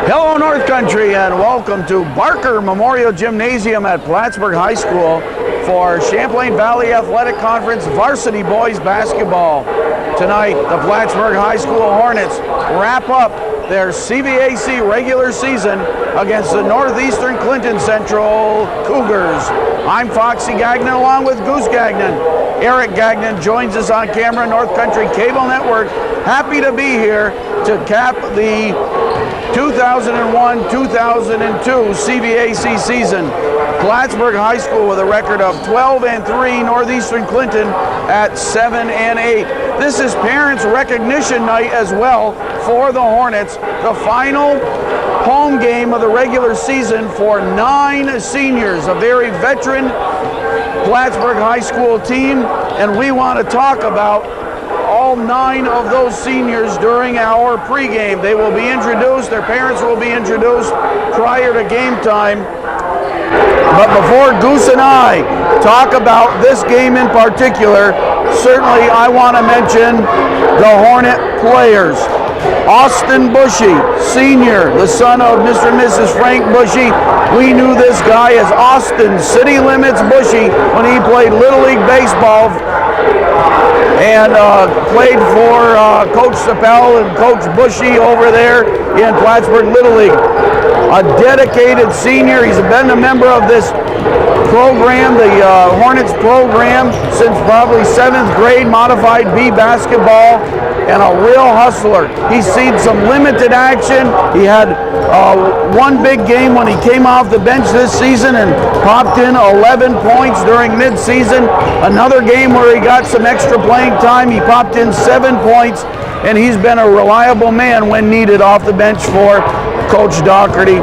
Hello North Country and welcome to Barker Memorial Gymnasium at Plattsburgh High School for Champlain Valley Athletic Conference Varsity Boys Basketball. Tonight, the Plattsburgh High School Hornets wrap up their CVAC regular season against the Northeastern Clinton Central Cougars. I'm Foxy Gagnon along with Goose Gagnon. Eric Gagnon joins us on camera, North Country Cable Network. Happy to be here to cap the 2001-2002 CVAC season. Plattsburgh High School with a record of 12-3, Northeastern Clinton at 7-8. This is Parents Recognition Night as well for the Hornets, the final home game of the regular season for 9 seniors, a very veteran Plattsburgh High School team, and we want to talk about all 9 of those seniors during our pregame. They will be introduced, their parents will be introduced prior to game time. But before Goose and I talk about this game in particular, certainly I want to mention the Hornet players. Austin Bushy, senior, the son of Mr. and Mrs. Frank Bushy. We knew this guy as Austin City Limits Bushy when he played Little League Baseball and played for Coach Sapel and Coach Bushy over there in Plattsburgh Little League. A dedicated senior. He's been a member of this program, the Hornets program, since probably 7th grade, modified B basketball, and a real hustler. He's seen some limited action. He had one big game when he came off the bench this season and popped in 11 points during midseason. Another game where he got some extra playing time, he popped in 7 points, and he's been a reliable man when needed off the bench for Coach Doherty.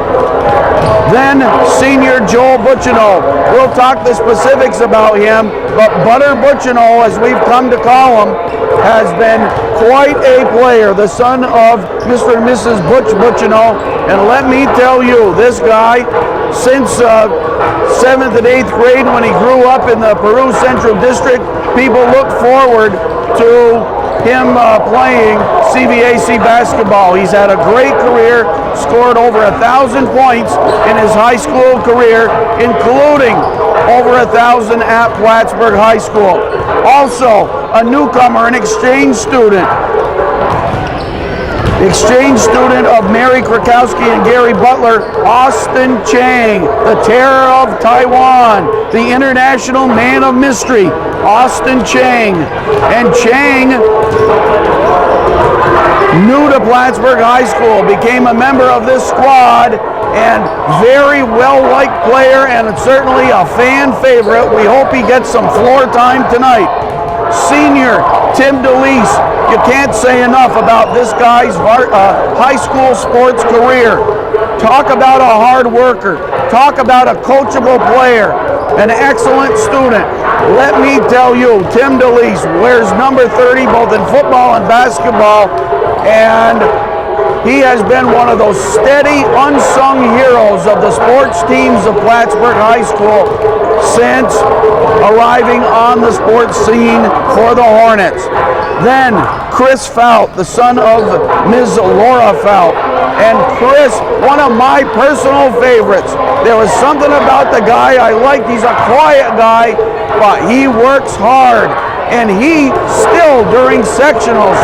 Then senior Joel Butchino. We'll talk the specifics about him, but Butter Butchino, as we've come to call him, has been quite a player, the son of Mr. and Mrs. Butch Butchino. And let me tell you, this guy, since 7th and 8th grade when he grew up in the Peru Central District, people look forward to him playing CVAC basketball. He's had a great career, scored over 1,000 points in his high school career, including over 1,000 at Plattsburgh High School. Also, a newcomer, an exchange student of Mary Krakowski and Gary Butler, Austin Chang, the terror of Taiwan, the international man of mystery, Austin Chang. And Chang, new to Plattsburgh High School, became a member of this squad and very well-liked player and certainly a fan favorite. We hope he gets some floor time tonight. Senior Tim DeLeese, you can't say enough about this guy's high school sports career. Talk about a hard worker. Talk about a coachable player. An excellent student. Let me tell you, Tim DeLeese wears number 30 both in football and basketball, and he has been one of those steady, unsung heroes of the sports teams of Plattsburgh High School since arriving on the sports scene for the Hornets. Then Chris Fout, the son of Ms. Laura Fout. And Chris, one of my personal favorites. There was something about the guy I liked. He's a quiet guy, but he works hard. And he still, during sectionals,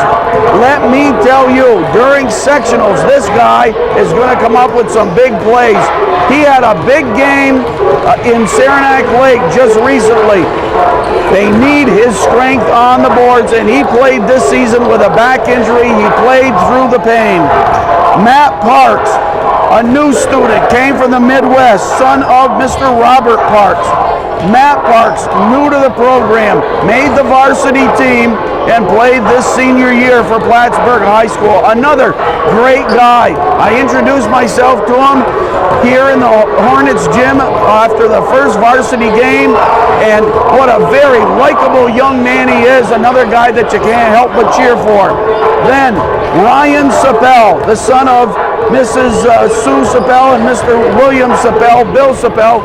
let me tell you, during sectionals, this guy is going to come up with some big plays. He had a big game in Saranac Lake just recently. They need his strength on the boards, and he played this season with a back injury. He played through the pain. Matt Parks, a new student, came from the Midwest, son of Mr. Robert Parks. Matt Parks, new to the program, made the varsity team and played this senior year for Plattsburgh High School. Another great guy. I introduced myself to him here in the Hornets gym after the first varsity game, and what a very likable young man he is. Another guy that you can't help but cheer for. Then Ryan Sapel, the son of Mrs. Sue Sapel and Mr. William Sapel, Bill Sapel.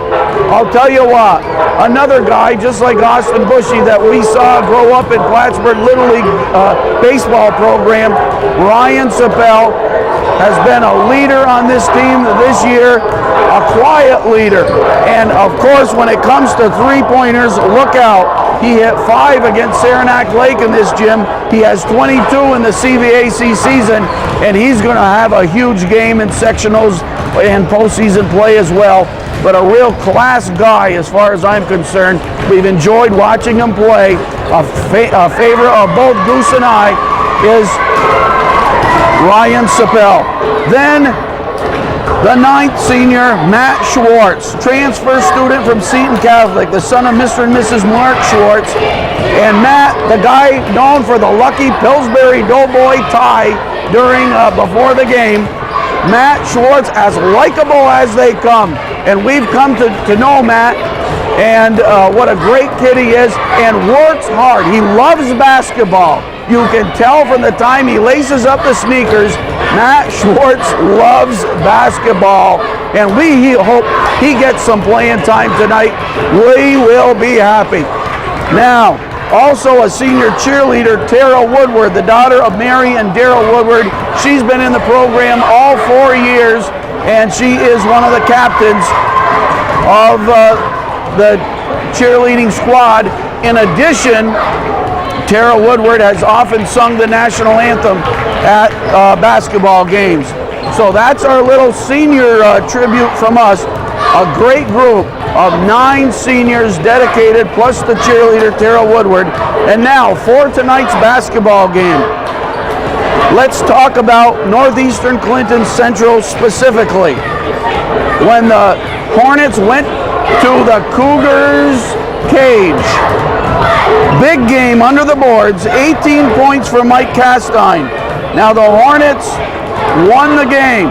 I'll tell you what, another guy just like Austin Bushy that we saw grow up in Plattsburgh Little League baseball program, Ryan Sapel, has been a leader on this team this year, a quiet leader. And of course, when it comes to three-pointers, look out. He hit 5 against Saranac Lake in this gym. He has 22 in the CVAC season, and he's going to have a huge game in sectionals and postseason play as well. But a real class guy as far as I'm concerned. We've enjoyed watching him play. A favorite of both Goose and I is Ryan Sapel. Then the 9th senior, Matt Schwartz, transfer student from Seton Catholic, the son of Mr. and Mrs. Mark Schwartz. And Matt, the guy known for the lucky Pillsbury Doughboy tie during before the game. Matt Schwartz, as likable as they come. And we've come to know Matt, and what a great kid he is, and works hard. He loves basketball. You can tell from the time he laces up the sneakers, Matt Schwartz loves basketball, and we hope he gets some playing time tonight. We will be happy. Now, also a senior cheerleader, Tara Woodward, the daughter of Mary and Daryl Woodward. She's been in the program all 4 years, and she is one of the captains of the cheerleading squad. In addition, Tara Woodward has often sung the national anthem at basketball games. So that's our little senior tribute from us. A great group of 9 seniors dedicated, plus the cheerleader, Tara Woodward. And now for tonight's basketball game. Let's talk about Northeastern Clinton Central specifically. When the Hornets went to the Cougars cage, big game under the boards, 18 points for Mike Castine. Now the Hornets won the game.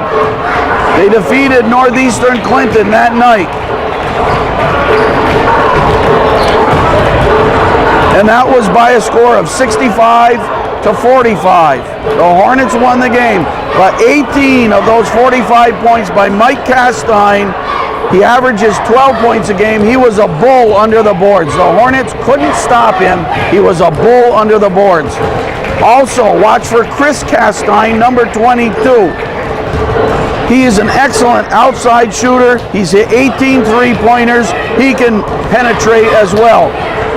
They defeated Northeastern Clinton that night. And that was by a score of 65 to 45. The Hornets won the game, but 18 of those 45 points by Mike Castine. He averages 12 points a game. He was a bull under the boards. The Hornets couldn't stop him. He was a bull under the boards. Also, watch for Chris Castine, number 22. He is an excellent outside shooter. He's hit 18 three-pointers. He can penetrate as well.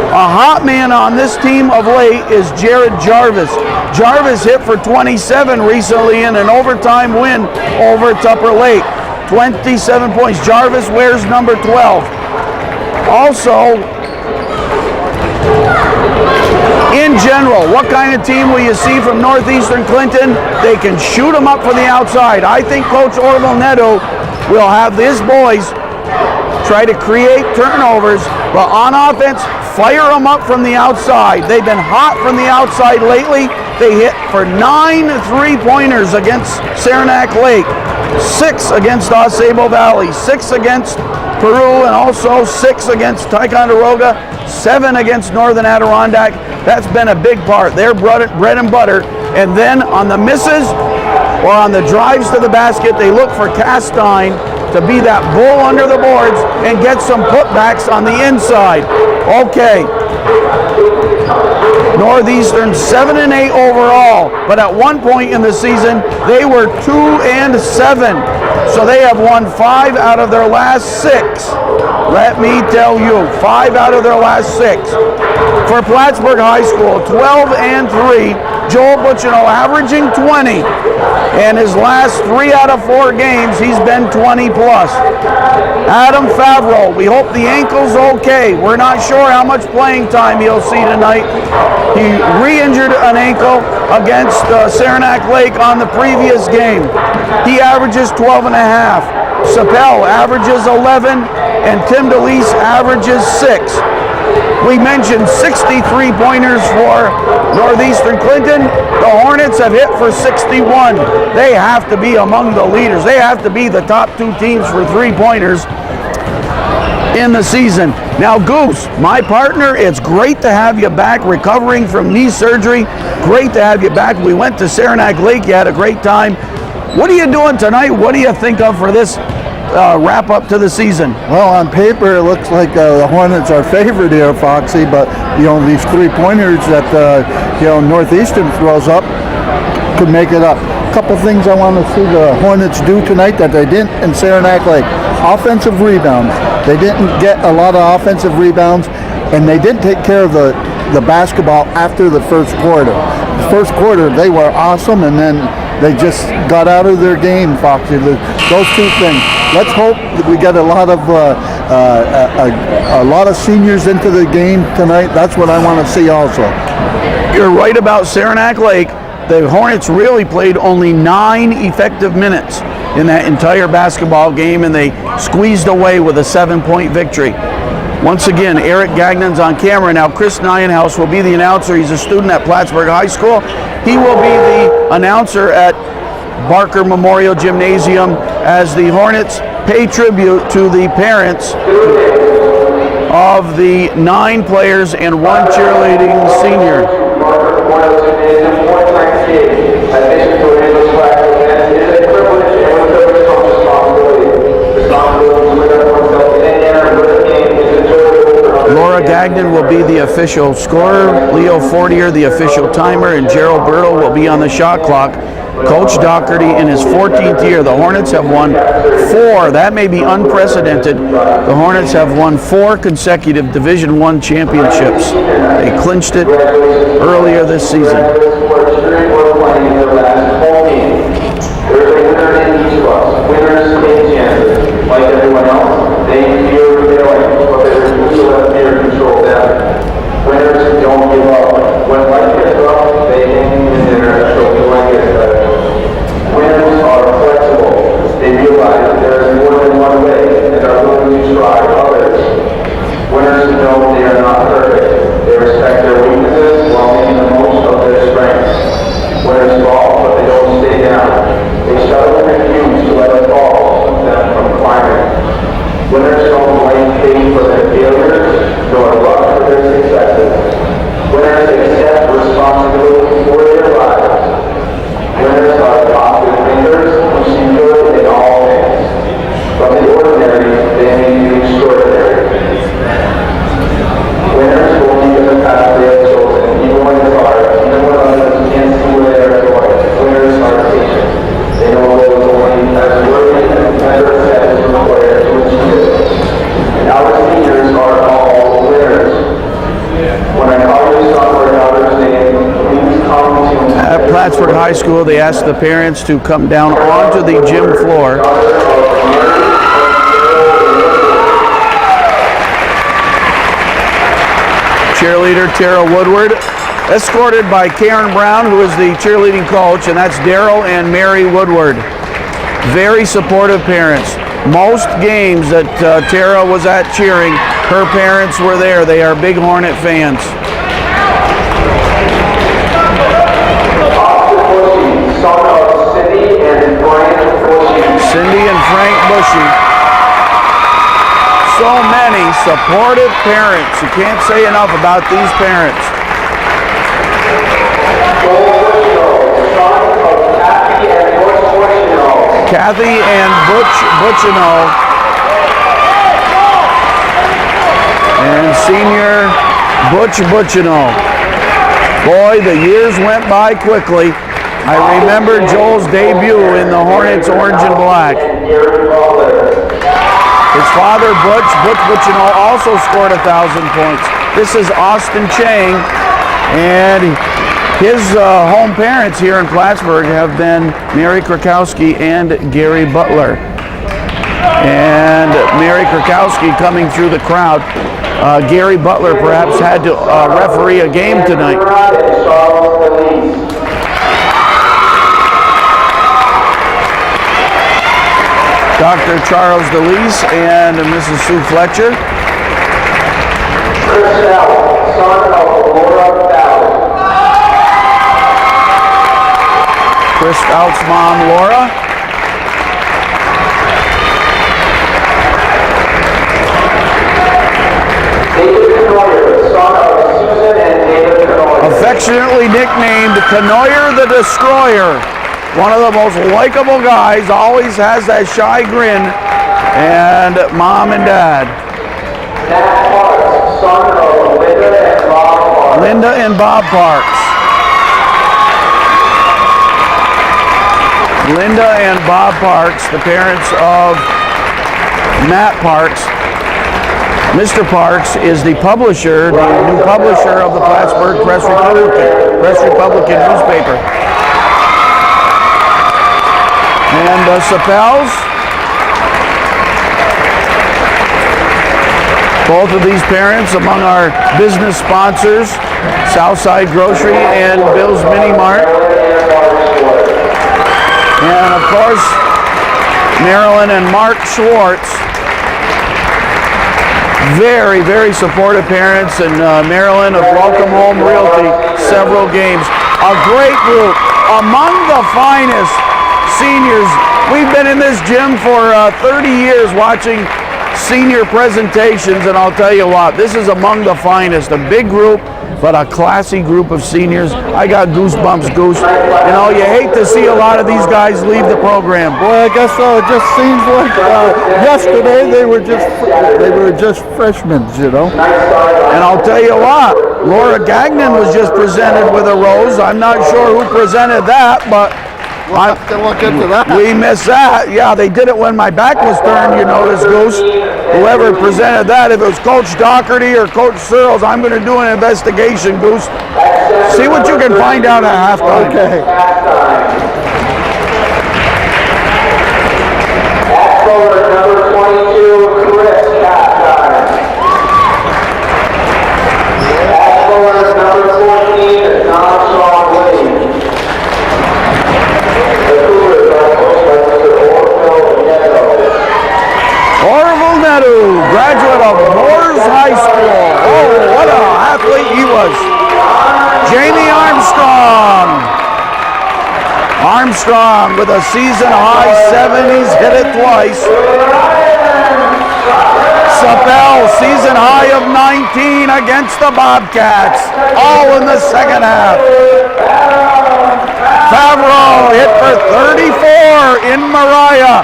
A hot man on this team of late is Jared Jarvis. Jarvis hit for 27 recently in an overtime win over Tupper Lake. 27 points. Jarvis wears number 12. Also, in general, what kind of team will you see from Northeastern Clinton? They can shoot them up from the outside. I think Coach Orville Neto will have his boys try to create turnovers, but on offense, fire them up from the outside. They've been hot from the outside lately. They hit for 9 three-pointers against Saranac Lake, 6 against Osable Valley, 6 against Peru, and also 6 against Ticonderoga, 7 against Northern Adirondack. That's been a big part. They're bread and butter. And then on the misses or on the drives to the basket, they look for Castine to be that bull under the boards and get some putbacks on the inside. Okay. Northeastern 7-8 overall, but at one point in the season they were 2-7. So they have won 5 out of their last 6. Let me tell you, 5 out of their last 6. For Plattsburgh High School, 12-3. Joel Butchino averaging 20. And his last 3 out of 4 games, he's been 20 plus. Adam Favreau, we hope the ankle's okay. We're not sure how much playing time he'll see tonight. He re-injured an ankle against Saranac Lake on the previous game. He averages 12.5. Sapel averages 11, and Tim DeLeese averages 6. We mentioned 63 pointers for Northeastern Clinton. The Hornets have hit for 61. They have to be among the leaders. They have to be the top 2 teams for 3-pointers in the season. Now, Goose, my partner, it's great to have you back recovering from knee surgery. Great to have you back. We went to Saranac Lake. You had a great time. What are you doing tonight? What do you think of for this wrap up to the season? Well, on paper it looks like the Hornets are favored here, Foxy, but these 3-pointers that Northeastern throws up could make it up. A couple things I want to see the Hornets do tonight that they didn't in Saranac Lake. Offensive rebounds. They didn't get a lot of offensive rebounds, and they didn't take care of the basketball after the first quarter. The first quarter they were awesome, and then they just got out of their game, Foxy. Those two things. Let's hope that we get a lot of seniors into the game tonight. That's what I want to see also. You're right about Saranac Lake. The Hornets really played only 9 effective minutes in that entire basketball game, and they squeezed away with a 7-point victory. Once again, Eric Gagnon's on camera now. Chris Nienhouse will be the announcer. He's a student at Plattsburgh High School. He will be the announcer at Barker Memorial Gymnasium as the Hornets pay tribute to the parents of the 9 players and 1 cheerleading senior. Laura Gagnon will be the official scorer, Leo Fortier the official timer, and Gerald Bertle will be on the shot clock. Coach Doherty in his 14th year. The Hornets have won 4. That may be unprecedented. The Hornets have won 4 consecutive Division I championships. They clinched it earlier this season. Like everyone else, they fear failing, but there's still have fear control them. Winners don't give up. When life gets rough, they hang in there until the light gets better. Winners are flexible. They realize that there is more than one way and are willing to try others. Winners know they are not perfect. They respect their weaknesses while making the most of their strengths. Winners fall, but they don't stay down. They shut up and refuse to let it fall. Winners don't blame fate for their failures, nor luck for their successes. Winners accept responsibility for their lives. Winners are positive thinkers who see good in all things. From the ordinary, they may be extraordinary. Winners will lead in the path they have chosen, even when it's hard, even when others can't see where they are going. Winners are patient. They know what is only as worthy and better set is required to achieve it. And our seniors are all winners. When I call your son or daughter's name, please come to me. At Plattsburgh High School, they asked the parents to come down onto the gym floor. Cheerleader Tara Woodward, escorted by Karen Brown, who is the cheerleading coach, and that's Daryl and Mary Woodward. Very supportive parents. Most games that Tara was at cheering, her parents were there. They are big Hornet fans. Cindy and Frank Bushy. So many supportive parents. You can't say enough about these parents. Kathy and Butch Butchino. And senior Butch Butchino. Boy, the years went by quickly. I remember Joel's debut in the Hornets orange and black. His father, Butch Butchino, also scored 1,000 points. This is Austin Chang, and his home parents here in Plattsburgh have been Mary Krakowski and Gary Butler. And Mary Krakowski coming through the crowd. Gary Butler perhaps had to referee a game tonight. Dr. Charles DeLeese and Mrs. Sue Fletcher. Chris Stout's mom, Laura. Affectionately nicknamed Canoyer the Destroyer. One of the most likable guys, always has that shy grin, and mom and dad. Matt Parks, son of Linda and Bob Parks. Linda and Bob Parks. Linda and Bob Parks, the parents of Matt Parks. Mr. Parks is the publisher, the new publisher of the Plattsburgh Press Republican newspaper. And the Sapels, both of these parents among our business sponsors, Southside Grocery and Bill's Mini Mart. And of course, Marilyn and Mark Schwartz. Very, very supportive parents, and Marilyn of Welcome Home Realty, several games. A great group, among the finest seniors. We've been in this gym for 30 years watching senior presentations, and I'll tell you what, this is among the finest. A big group, but a classy group of seniors. I got goosebumps, Goose. You know, you hate to see a lot of these guys leave the program. Boy, I guess so. It just seems like yesterday they were just freshmen, you know. And I'll tell you what, Laura Gagnon was just presented with a rose. I'm not sure who presented that, but We'll have to look into that. we missed that. Yeah, they did it when my back was turned, you notice, Goose. Whoever presented that, if it was Coach Doherty or Coach Searles, I'm going to do an investigation, Goose. See what you can find out at halftime. Okay. Forward number 22, Chris Castine. Forward number 14, Tom Shaw-Lee. The Cougars are coached by Mr. Orville Neto. Orville Neto, graduate of Moores High School. Oh, what a athlete he was. Jamie Armstrong. Armstrong with a season-high 70s, hit it twice. Sapel, season-high of 19 against the Bobcats, all in the second half. Favreau hit for 34 in Mariah.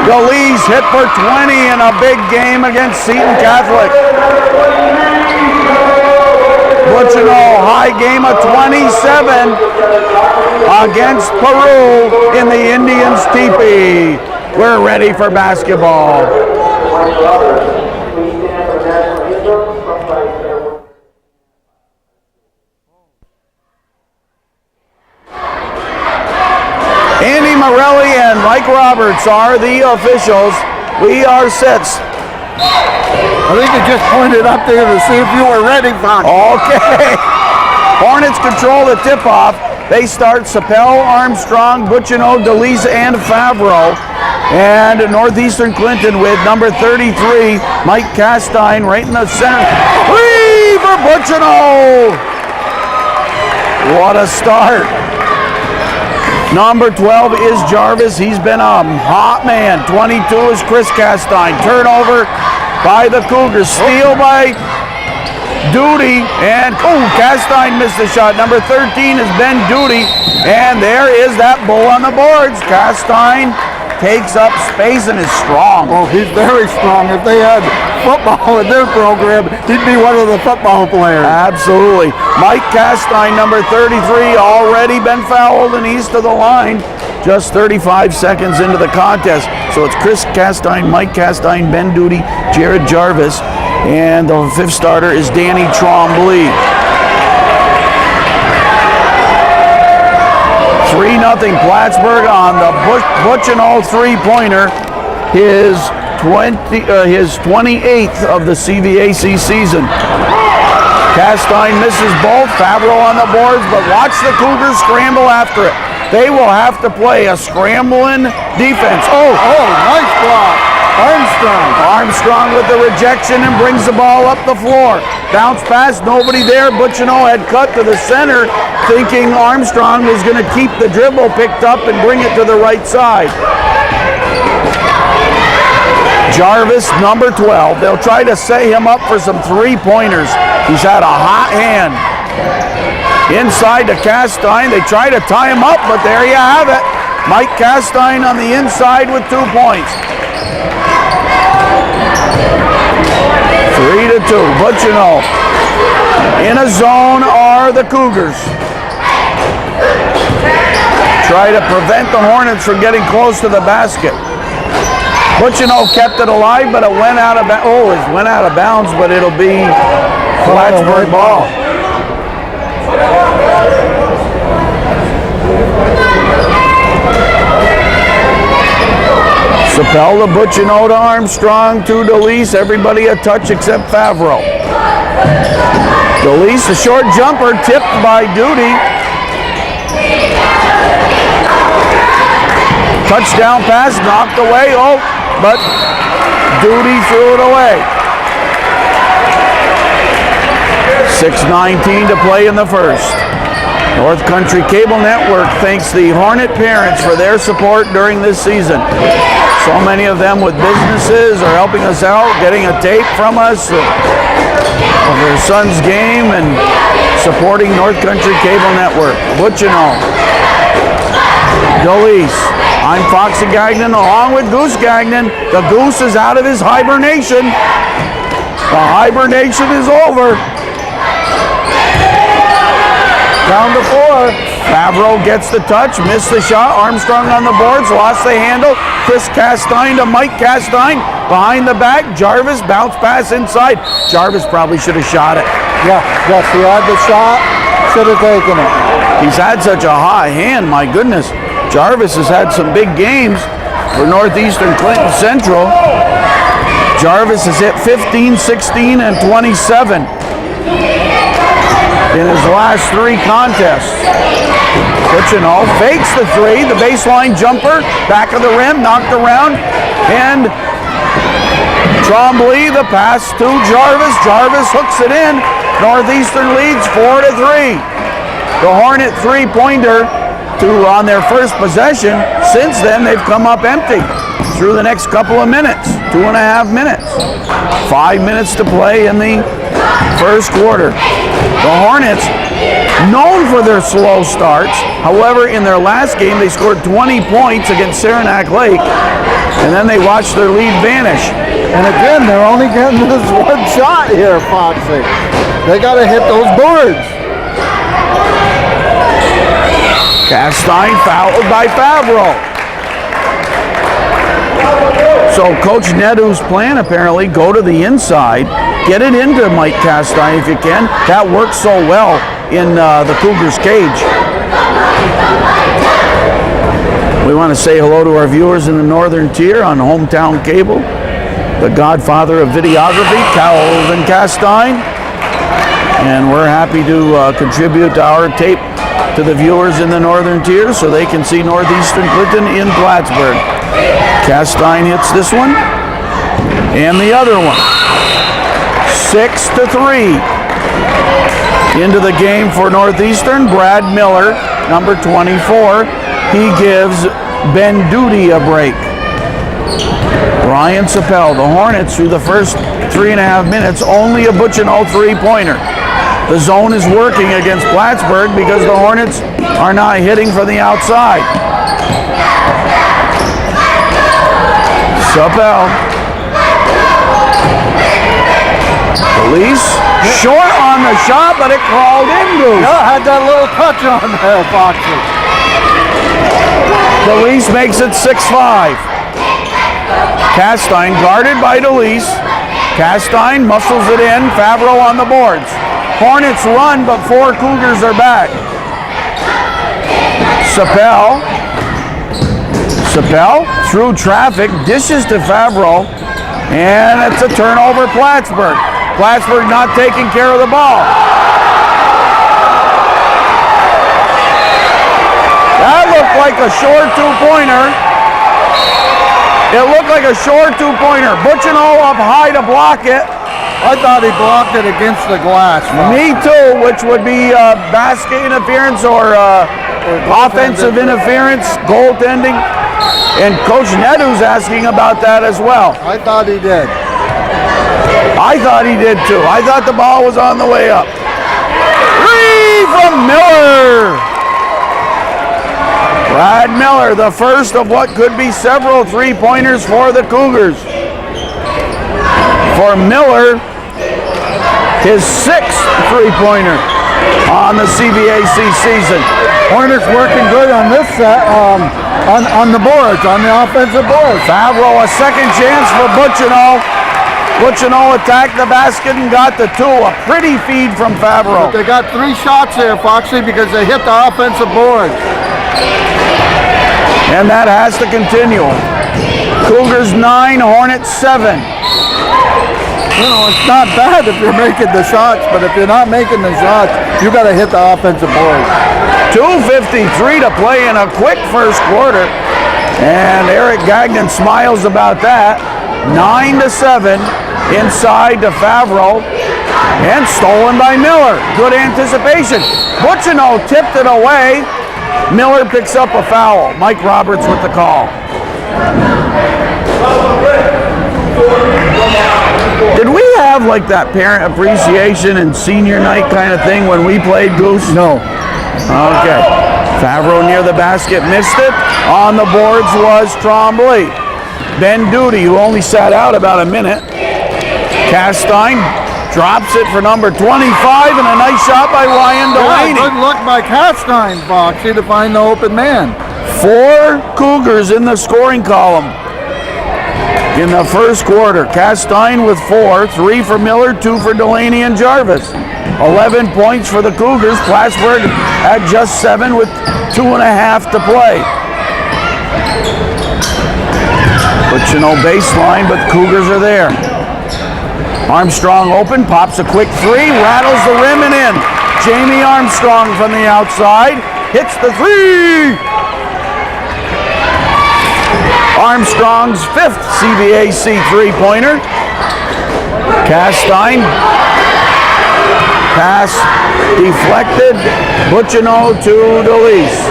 Galise hit for 20 in a big game against Seton Catholic. Butchino, high game of 27 against Peru in the Indians' teepee. We're ready for basketball. Andy Morelli and Mike Roberts are the officials. We are set. I think I just pointed up there to see if you were ready, Fox. Okay. Hornets control the tip-off. They start Sapel, Armstrong, Butchino, DeLise, and Favreau. And Northeastern Clinton with number 33, Mike Castine, right in the center. Three for Butchino! What a start. Number 12 is Jarvis. He's been a hot man. 22 is Chris Castine. Turnover by the Cougars. Steal by Duty. And, Castine missed the shot. Number 13 is Ben Duty. And there is that bull on the boards. Castine takes up space and is strong. Oh, he's very strong. If they had football in their program, he'd be one of the football players. Absolutely. Mike Castine, number 33, already been fouled and east of the line. Just 35 seconds into the contest. So it's Chris Castine, Mike Castine, Ben Duty, Jared Jarvis, and the fifth starter is Danny Trombley. 3-0 Plattsburgh on the Butchino three-pointer. His 28th of the CVAC season. Castine misses both. Favreau on the boards, but watch the Cougars scramble after it. They will have to play a scrambling defense. Oh, nice block. Armstrong with the rejection and brings the ball up the floor. Bounce pass, nobody there. Butchino had cut to the center, thinking Armstrong was going to keep the dribble picked up and bring it to the right side. Jarvis, number 12. They'll try to set him up for some three-pointers. He's had a hot hand. Inside to Castine. They try to tie him up, but there you have it. Mike Castine on the inside with 2 points. 3-2. Butchino. In a zone are the Cougars. Try to prevent the Hornets from getting close to the basket. Butchino kept it alive, but it went out of bounds, but it'll be Plattsburgh ball. Sapel to Butchino to Armstrong to DeLeese. Everybody a touch except Favreau. DeLeese, a short jumper, tipped by Duty. Touchdown pass, knocked away. Oh, but Duty threw it away. 6:19 to play in the first. North Country Cable Network thanks the Hornet parents for their support during this season. So many of them with businesses are helping us out, getting a tape from us of their son's game and supporting North Country Cable Network. Butchino. DeLeese. I'm Foxy Gagnon along with Goose Gagnon. The Goose is out of his hibernation. The hibernation is over. Down to 4. Favreau gets the touch, missed the shot. Armstrong on the boards, lost the handle. Chris Castine to Mike Castine. Behind the back, Jarvis, bounce pass inside. Jarvis probably should have shot it. Yeah, yes, he had the shot, should have taken it. He's had such a high hand, my goodness. Jarvis has had some big games for Northeastern Clinton Central. Jarvis has hit 15, 16, and 27 in his last 3 contests. Butchino fakes the 3, the baseline jumper, back of the rim, knocked around, and Trombley, the pass to Jarvis. Jarvis hooks it in. Northeastern leads 4-3. The Hornet 3-pointer on their first possession. Since then, they've come up empty through the next couple of minutes, 2.5 minutes. 5 minutes to play in the first quarter. The Hornets, known for their slow starts, however, in their last game, they scored 20 points against Saranac Lake, and then they watched their lead vanish. And again, they're only getting this one shot here, Foxy. They got to hit those boards. Castine fouled by Favreau. So Coach Nedu's plan apparently, go to the inside, get it into Mike Castine if you can. That works so well in the Cougars' cage. We want to say hello to our viewers in the Northern Tier on Hometown Cable, the godfather of videography, Calvin Castine. And we're happy to contribute to our tape to the viewers in the Northern Tier so they can see Northeastern Clinton in Plattsburgh. Castine hits this one and the other one. 6-3 into the game for Northeastern. Brad Miller, number 24, he gives Ben Duty a break. Brian Sapel, the Hornets through the first 3.5 minutes, only a Butchino 3-pointer. The zone is working against Plattsburgh because the Hornets are not hitting from the outside. Sapel. DeLeese, short on the shot, but it crawled into. Yeah, had that little touch on there, Foxy. DeLeese makes it 6-5. Castine guarded by DeLeese. Castine muscles it in. Favreau on the boards. Hornets run, but 4 Cougars are back. Sapel through traffic, dishes to Favreau, and it's a turnover, Plattsburgh. Plattsburgh not taking care of the ball. That looked like a short 2-pointer. It looked like a short 2-pointer. Butchino up high to block it. I thought he blocked it against the glass. Me too, which would be basket interference or offensive interference, goaltending. And Coach Nedu's asking about that as well. I thought he did. I thought he did too. I thought the ball was on the way up. 3! three from Miller. Brad Miller, the first of what could be several three-pointers for the Cougars. For Miller, his sixth three-pointer on the CBAC season. Hornets working good on this set, on the boards, on the offensive boards. Favreau, a second chance for Butchino. Butchino attacked the basket and got the two. A pretty feed from Favreau. But they got 3 shots there, Foxy, because they hit the offensive boards. And that has to continue. Cougars 9, Hornets 7. You know, it's not bad if you're making the shots, but if you're not making the shots, you got to hit the offensive boards. 2:53 to play in a quick first quarter. And Eric Gagnon smiles about that. 9-7 inside to Favreau. And stolen by Miller. Good anticipation. Butchino tipped it away. Miller picks up a foul. Mike Roberts with the call. Did we have like that parent appreciation and senior night kind of thing when we played Goose? No. Okay. Favreau near the basket, missed it. On the boards was Trombley. Ben Duty, who only sat out about a minute. Castine drops it for number 25, and a nice shot by Ryan Delaney. Yeah, good look by Castine, Foxy, to find the open man. 4 Cougars in the scoring column in the first quarter. Castine with 4, 3 for Miller, 2 for Delaney and Jarvis. 11 points for the Cougars. Plattsburgh at just 7 with 2.5 to play. Butchino baseline, but the Cougars are there. Armstrong open, pops a quick 3, rattles the rim and in. Jamie Armstrong from the outside, hits the 3! Armstrong's 5th CBAC three-pointer. Castine, pass deflected, Butchino to DeLeese.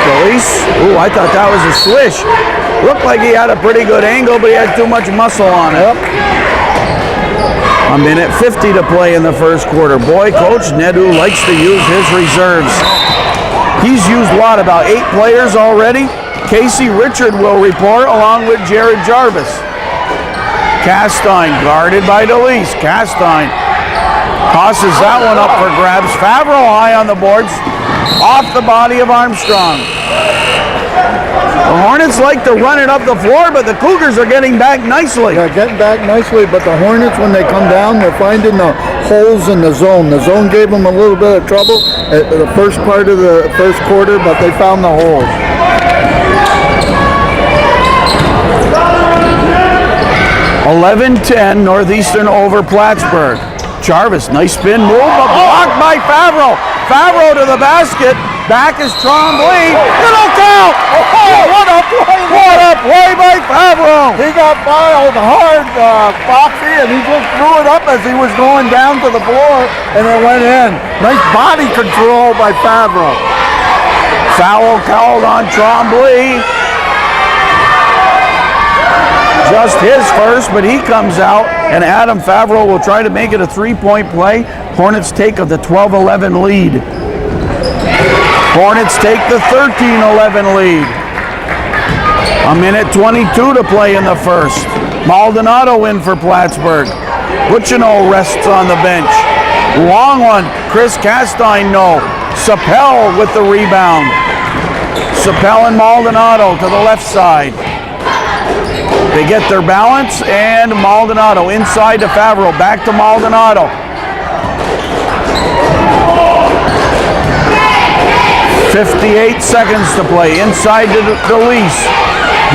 DeLeese, ooh, I thought that was a swish. Looked like he had a pretty good angle, but he had too much muscle on it. A minute 50 to play in the first quarter. Boy, Coach Nedu likes to use his reserves. He's used what, about 8 players already? Casey Richard will report along with Jared Jarvis. Castine guarded by DeLeese. Castine tosses that one up for grabs. Favreau high on the boards, off the body of Armstrong. The Hornets like to run it up the floor, but the Cougars are getting back nicely. Yeah, getting back nicely, but the Hornets, when they come down, they're finding the holes in the zone. The zone gave them a little bit of trouble at the first part of the first quarter, but they found the holes. 11-10, Northeastern over Plattsburgh. Jarvis, nice spin move, but blocked by Favreau. Favreau to the basket. Back is Trombley. It'll count! Oh, what a play! What a play by Favreau! He got fouled hard, Foxy, and he just threw it up as he was going down to the floor, and it went in. Nice body control by Favreau. Foul called on Trombley. Just his first, but he comes out, and Adam Favreau will try to make it a 3-point play. Hornets take the 12-11 lead. Hornets take the 13-11 lead. A minute 22 to play in the first. Maldonado in for Plattsburgh. Butchino rests on the bench. Long one. Chris Castine, no. Sapel with the rebound. Sapel and Maldonado to the left side. They get their balance, and Maldonado inside to Favreau. Back to Maldonado. .58 seconds to play. Inside to DeLeese.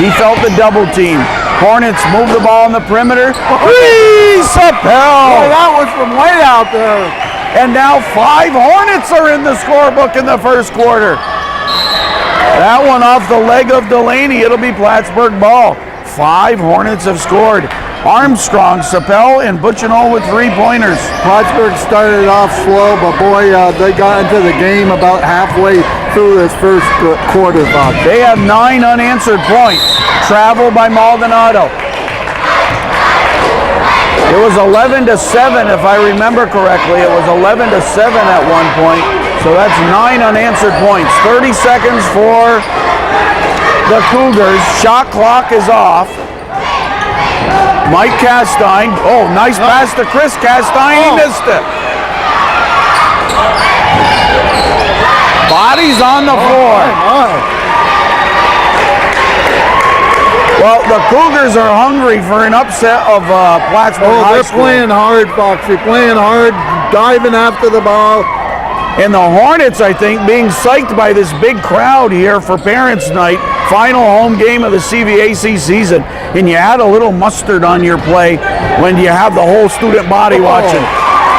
He felt the double team. Hornets move the ball on the perimeter. Sapel! Oh, that was from way out there. And now 5 Hornets are in the scorebook in the first quarter. That one off the leg of Delaney. It'll be Plattsburgh ball. 5 Hornets have scored. Armstrong, Sapel, and Butchino with 3-pointers. Plattsburgh started off slow, but boy, they got into the game about halfway through this first quarter, Bob. They have 9 unanswered points. Travel by Maldonado. It was 11-7, if I remember correctly. It was 11-7 at one point. So that's 9 unanswered points. 30 seconds for the Cougars. Shot clock is off. Mike Castine. Oh, nice pass to Chris Castine. He missed it. Bodies on the floor. Well, the Cougars are hungry for an upset of Plattsburgh High School. They're playing hard, Foxy. Playing hard, diving after the ball. And the Hornets, I think, being psyched by this big crowd here for Parents' Night, final home game of the CVAC season. And you add a little mustard on your play when you have the whole student body watching.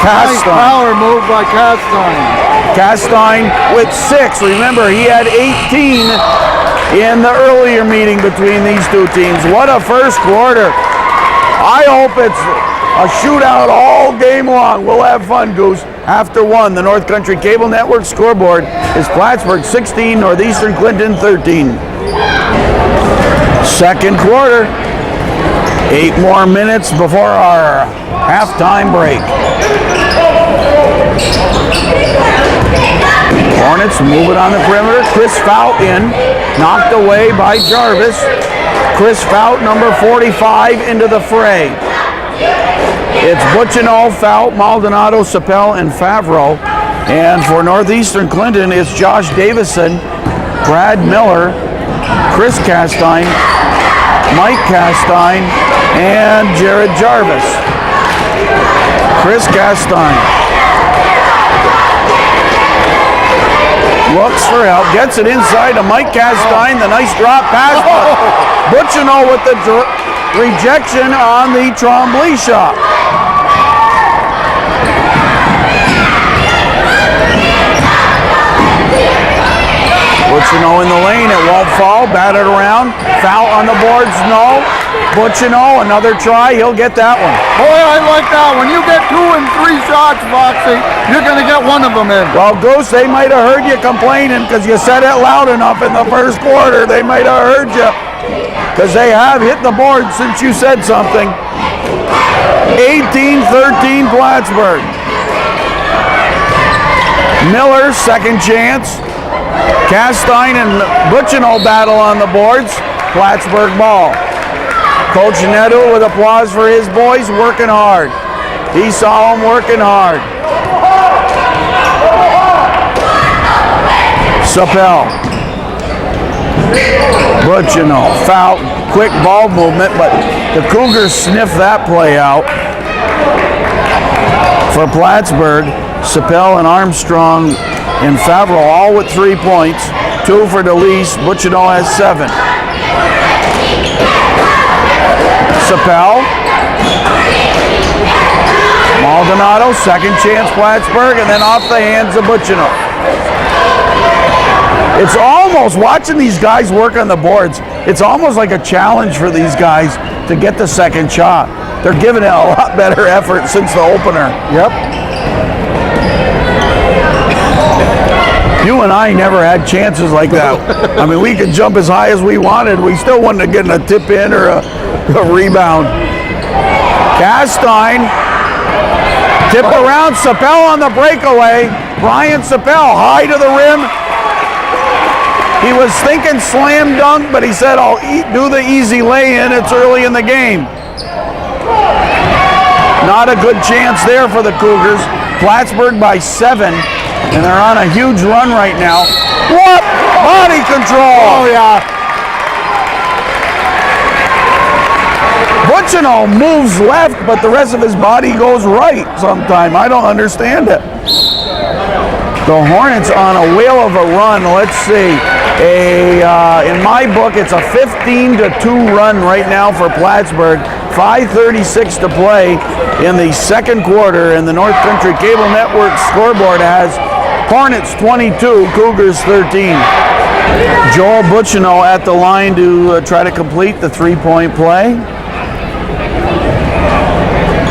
Nice power move by Castine. Castine with 6. Remember, he had 18 in the earlier meeting between these two teams. What a first quarter. I hope it's a shootout all game long. We'll have fun, Goose. After 1, the North Country Cable Network scoreboard is Plattsburgh 16, Northeastern Clinton 13. Second quarter. 8 more minutes before our halftime break. Hornets move it on the perimeter. Chris Fout in. Knocked away by Jarvis. Chris Fout, number 45, into the fray. It's Butchino, Fout, Maldonado, Sapel, and Favreau. And for Northeastern Clinton, it's Josh Davison, Brad Miller, Chris Castine, Mike Castine, and Jared Jarvis. Chris Castine looks for help, gets it inside to Mike Castine, the nice drop pass. Butchino with the rejection on the Trombley shot. Butchino in the lane, it won't fall, batted around. Foul on the boards, no. Butchino, another try, he'll get that one. Boy, I like that. When you get 2 and 3 shots, Foxy, you're going to get one of them in. Well, Goose, they might have heard you complaining because you said it loud enough in the first quarter. They might have heard you because they have hit the board since you said something. 18-13 Plattsburgh. Miller, second chance. Castine and Butchino battle on the boards. Plattsburgh ball. Coach Nedu with applause for his boys working hard. He saw them working hard. Sapel. Butchino. Foul. Quick ball movement, but the Cougars sniff that play out. For Plattsburgh, Sapel and Armstrong and Favreau all with 3 points. 2 for DeLeese. Butchino has 7. Sapel. Maldonado, second chance Plattsburgh, and then off the hands of Butchino. It's almost, watching these guys work on the boards, it's almost like a challenge for these guys to get the second shot. They're giving it a lot better effort since the opener. Yep. You and I never had chances like that. I mean, we could jump as high as we wanted. We still wouldn't have gotten a tip in or a rebound. Castine. Tip around. Sapel on the breakaway. Brian Sapel high to the rim. He was thinking slam dunk, but he said, I'll do the easy lay-in. It's early in the game. Not a good chance there for the Cougars. Plattsburgh by 7. And they're on a huge run right now. What? Body control! Oh, yeah. Butchino moves left, but the rest of his body goes right sometime. I don't understand it. The Hornets on a whale of a run. Let's see. In my book, it's a 15-2 run right now for Plattsburgh. 5:36 to play in the second quarter, and the North Country Cable Network scoreboard has Hornets 22, Cougars 13. Joel Butchino at the line to try to complete the three-point play.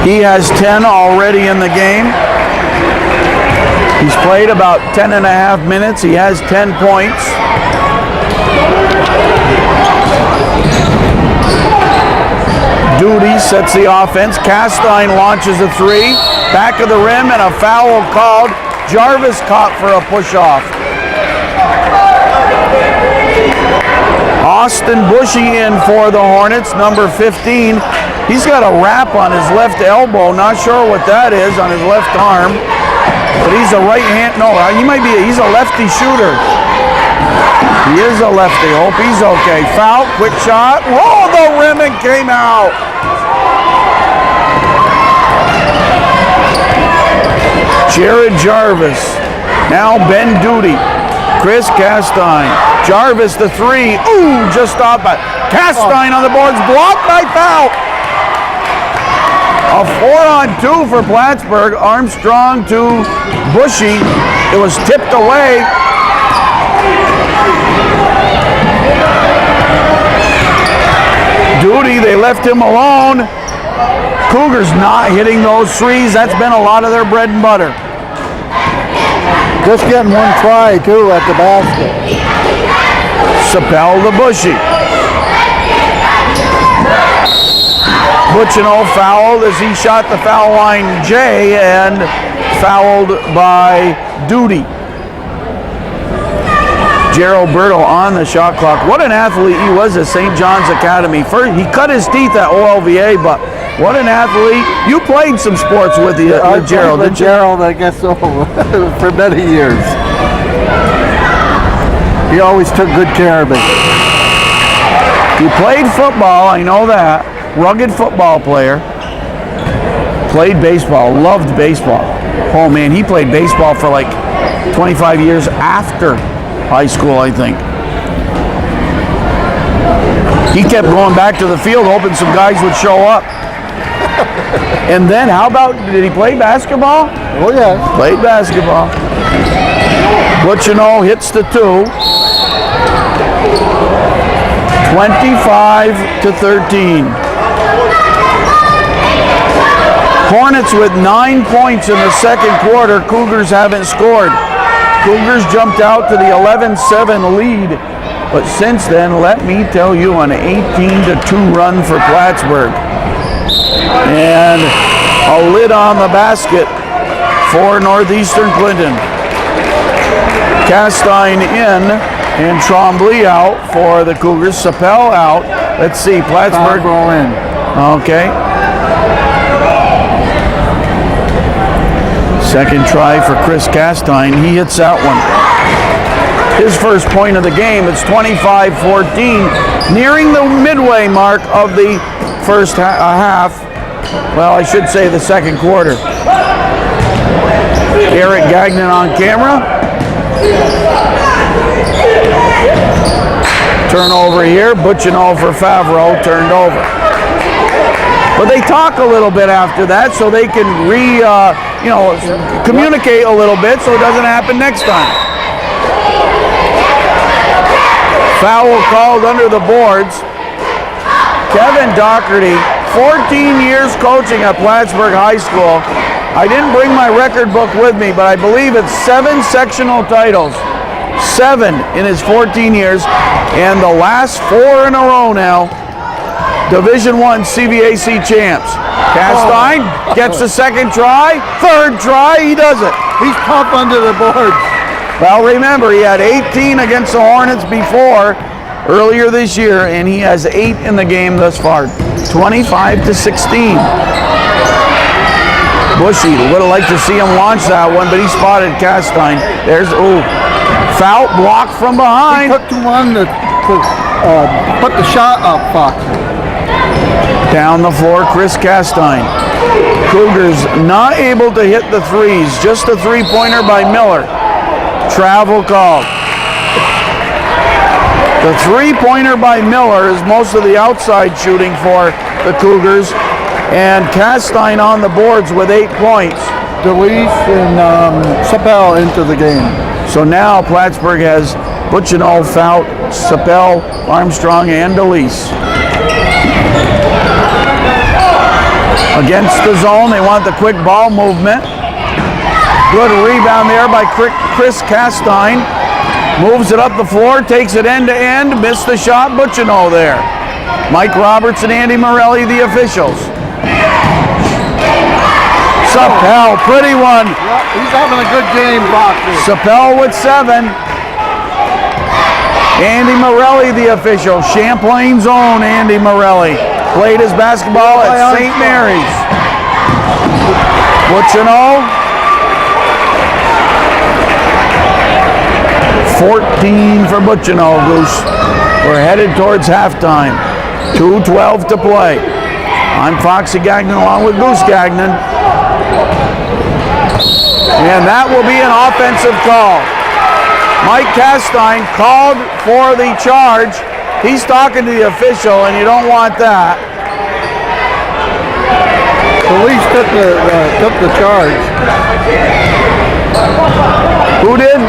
He has 10 already in the game. He's played about 10 and a half minutes. He has 10 points. Duty sets the offense. Castine launches a three. Back of the rim and a foul called. Jarvis caught for a push-off. Austin Bushy in for the Hornets, number 15. He's got a wrap on his left elbow. Not sure what that is on his left arm. But he's a right hand. No, he's a lefty shooter. He is a lefty. Hope he's okay. Foul, quick shot. Whoa, the rim and came out. Jared Jarvis. Now Ben Duty. Chris Castine. Jarvis the three. Ooh, just stopped by. Castine on the boards. Blocked by Foul. A 4-on-2 for Plattsburgh. Armstrong to Bushy. It was tipped away. Duty, they left him alone. Cougars not hitting those threes. That's been a lot of their bread and butter. Just getting one try, too, at the basket. Sapel to Bushy. Butchino fouled as he shot the foul line J and fouled by Duty. Gerald Berto on the shot clock. What an athlete he was at St. John's Academy. First, he cut his teeth at OLVA, but what an athlete. You played some sports with Gerald, didn't you? Gerald, I guess so, for many years. He always took good care of me. He played football, I know that. Rugged football player. Played baseball, loved baseball. Oh man, he played baseball for like 25 years after high school, I think. He kept going back to the field hoping some guys would show up. And then how about, did he play basketball? Oh yeah. Played basketball. Butchino hits the two. 25-13. Hornets with 9 points in the second quarter. Cougars haven't scored. Cougars jumped out to the 11-7 lead. But since then, let me tell you, an 18-2 run for Plattsburgh. And a lid on the basket for Northeastern Clinton. Castine in and Trombley out for the Cougars. Sapel out. Let's see, Plattsburgh roll in. Okay. Second try for Chris Castine. He hits that one. His first point of the game. It's 25-14. Nearing the midway mark of the first half. Well, I should say the second quarter. Eric Gagnon on camera. Turnover here. Butchino for Favreau. Turned over. But they talk a little bit after that so they can communicate a little bit so it doesn't happen next time. Foul called under the boards. Kevin Doherty, 14 years coaching at Plattsburgh High School. I didn't bring my record book with me, but I believe it's 7 sectional titles. 7 in his 14 years, and the last 4 in a row now. Division I CVAC champs. Castine gets the second try, third try, he does it. He's tough under the boards. Well, remember, he had 18 against the Hornets before, earlier this year, and he has 8 in the game thus far. 25-16. Bushy would have liked to see him launch that one, but he spotted Castine. There's, foul block from behind. He took too long to put the shot up, Fox. Down the floor, Chris Castine. Cougars not able to hit the threes. Just a three-pointer by Miller. Travel called. The three-pointer by Miller is most of the outside shooting for the Cougars. And Castine on the boards with 8 points. DeLeese and Sapel into the game. So now Plattsburgh has Butchino, Fout, Sapel, Armstrong, and DeLeese. Against the zone, they want the quick ball movement. Good rebound there by Chris Castine. Moves it up the floor, takes it end to end, missed the shot, Butchino there. Mike Roberts and Andy Morelli, the officials. Sapel, pretty one. Yeah, he's having a good game, Foxy. Sapel with 7. Andy Morelli, the official. Champlain's own Andy Morelli. Played his basketball at St. Mary's. What you know? 14 for Butchino, Goose. We're headed towards halftime. 2:12 to play. I'm Foxy Gagnon along with Goose Gagnon. And that will be an offensive call. Mike Castine called for the charge. He's talking to the official, and you don't want that. Police took the charge. Who did?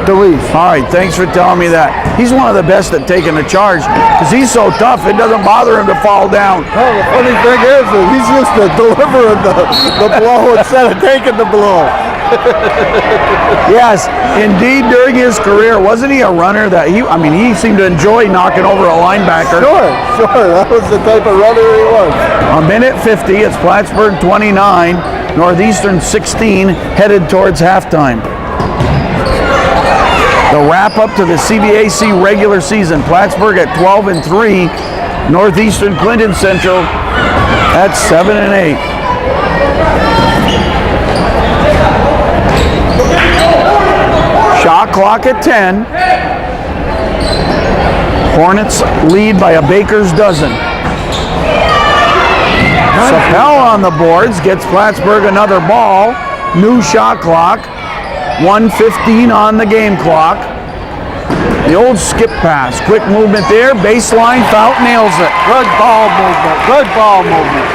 Police. All right, thanks for telling me that. He's one of the best at taking a charge because he's so tough, it doesn't bother him to fall down. Well, the funny thing is that he's used to delivering the blow instead of taking the blow. Yes, indeed, during his career, wasn't he a runner that he seemed to enjoy knocking over a linebacker. Sure, that was the type of runner he was. A minute 50, it's Plattsburgh 29, Northeastern 16, headed towards halftime. The wrap up to the CBAC regular season, Plattsburgh at 12-3, Northeastern Clinton Central at 7-8. Shot clock at 10. Hornets lead by a baker's dozen. Sapel on the boards, gets Plattsburgh another ball. New shot clock. 1:15 on the game clock. The old skip pass. Quick movement there. Baseline, Fout nails it. Good ball movement. Good ball movement.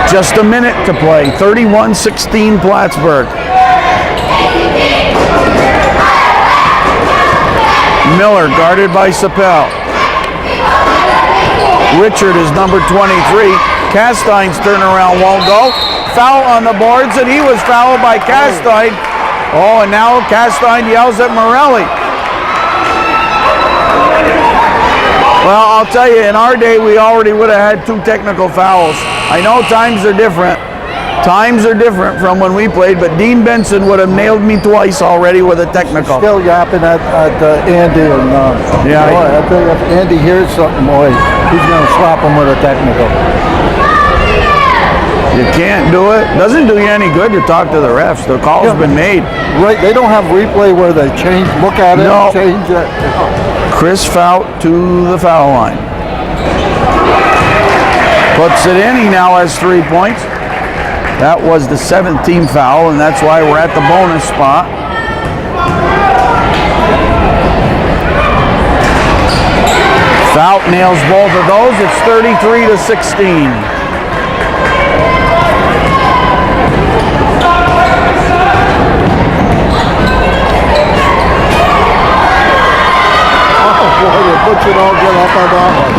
Just a minute to play. 31-16 Plattsburgh. Miller guarded by Sapel. Richard is number 23. Castine's turnaround won't go. Foul on the boards, and he was fouled by Castine. Oh, and now Castine yells at Morelli. Well, I'll tell you, in our day, we already would have had 2 technical fouls. I know times are different. Times are different from when we played, but Dean Benson would have nailed me twice already with a technical. Still yapping at Andy, and Yeah, boy, I think if Andy hears something, boy, he's going to slap him with a technical. You can't do it. Doesn't do you any good to talk to the refs. The call's been made. Right, they don't have replay where they change, look at it, No. and change it. Chris Fout to the foul line. Puts it in. He now has 3 points. That was the 7th team foul, and that's why we're at the bonus spot. Fout nails both of those. It's 33-16. Boy, they put you all good up on that one.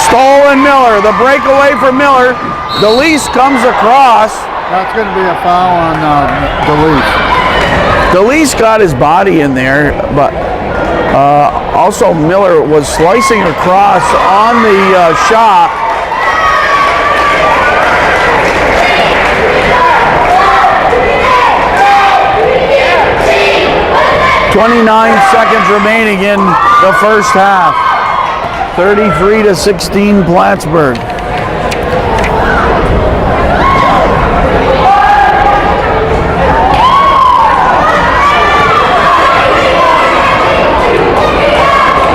Stolen Miller. The breakaway for Miller. DeLeese comes across. That's going to be a foul on DeLeese. DeLeese got his body in there, but also Miller was slicing across on the shot. .29 seconds remaining in the first half. 33-16 Plattsburgh.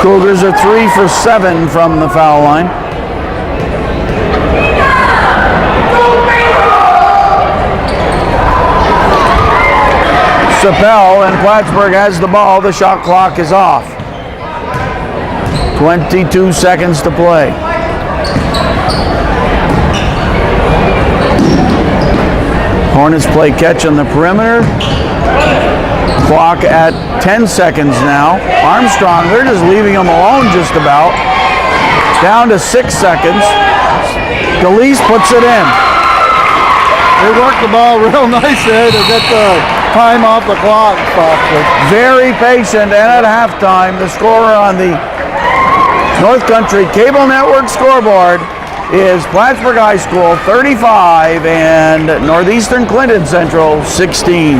Cougars are 3 for 7 from the foul line. Sapel, and Plattsburgh has the ball. The shot clock is off. 22 seconds to play. Hornets play catch on the perimeter. Clock at 10 seconds now. Armstrong, they're just leaving him alone just about. Down to 6 seconds. DeLeese puts it in. They worked the ball real nice there to get the time off the clock, Foxy. Very patient, and at halftime, the scorer on the North Country Cable Network scoreboard is Plattsburgh High School 35 and Northeastern Clinton Central 16.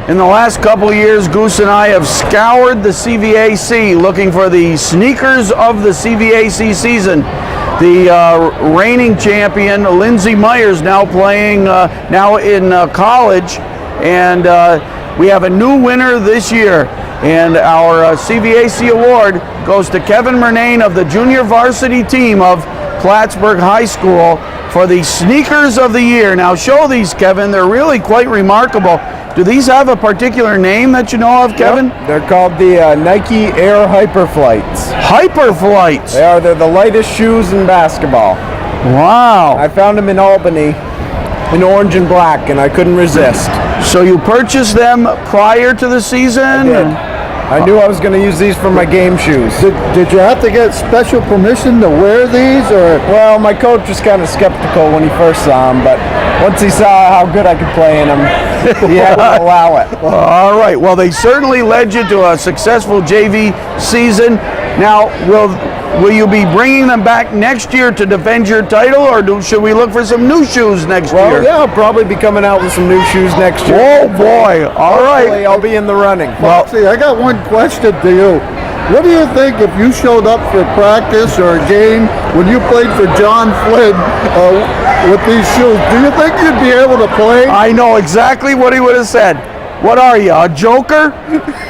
In the last couple of years, Goose and I have scoured the CVAC looking for the sneakers of the CVAC season. The reigning champion, Lindsey Myers, now playing now in college, and we have a new winner this year. And our CVAC award goes to Kevin Murnane of the junior varsity team of Plattsburgh High School for the sneakers of the year. Now show these, Kevin. They're really quite remarkable. Do these have a particular name that you know of, Kevin? Yep. They're called the Nike Air Hyperflights. Hyperflights? They're the lightest shoes in basketball. Wow. I found them in Albany in orange and black, and I couldn't resist. So you purchased them prior to the season? I did. I knew I was going to use these for my game shoes. Did you have to get special permission to wear these, or? Well, my coach was kind of skeptical when he first saw them, but once he saw how good I could play in them, he had to allow it. All right. Well, they certainly led you to a successful JV season. Now, will you be bringing them back next year to defend your title, or should we look for some new shoes next year? Well, yeah, I'll probably be coming out with some new shoes next year. Oh boy! All right. I'll be in the running. Well, see, I got one question to you. What do you think if you showed up for practice or a game when you played for John Flynn with these shoes? Do you think you'd be able to play? I know exactly what he would have said. What are you, a joker?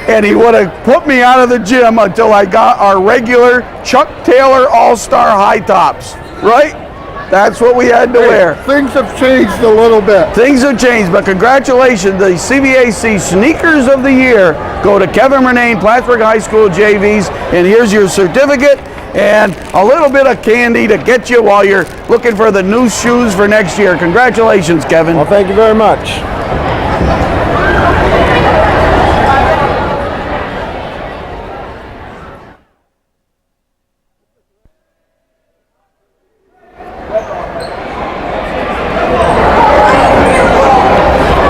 And he would have put me out of the gym until I got our regular Chuck Taylor All-Star high tops, right? That's what we had to wear. Things have changed a little bit. Things have changed, but congratulations. The CVAC Sneakers of the Year go to Kevin Murnane, Plattsburgh High School JVs, and here's your certificate and a little bit of candy to get you while you're looking for the new shoes for next year. Congratulations, Kevin. Well, thank you very much.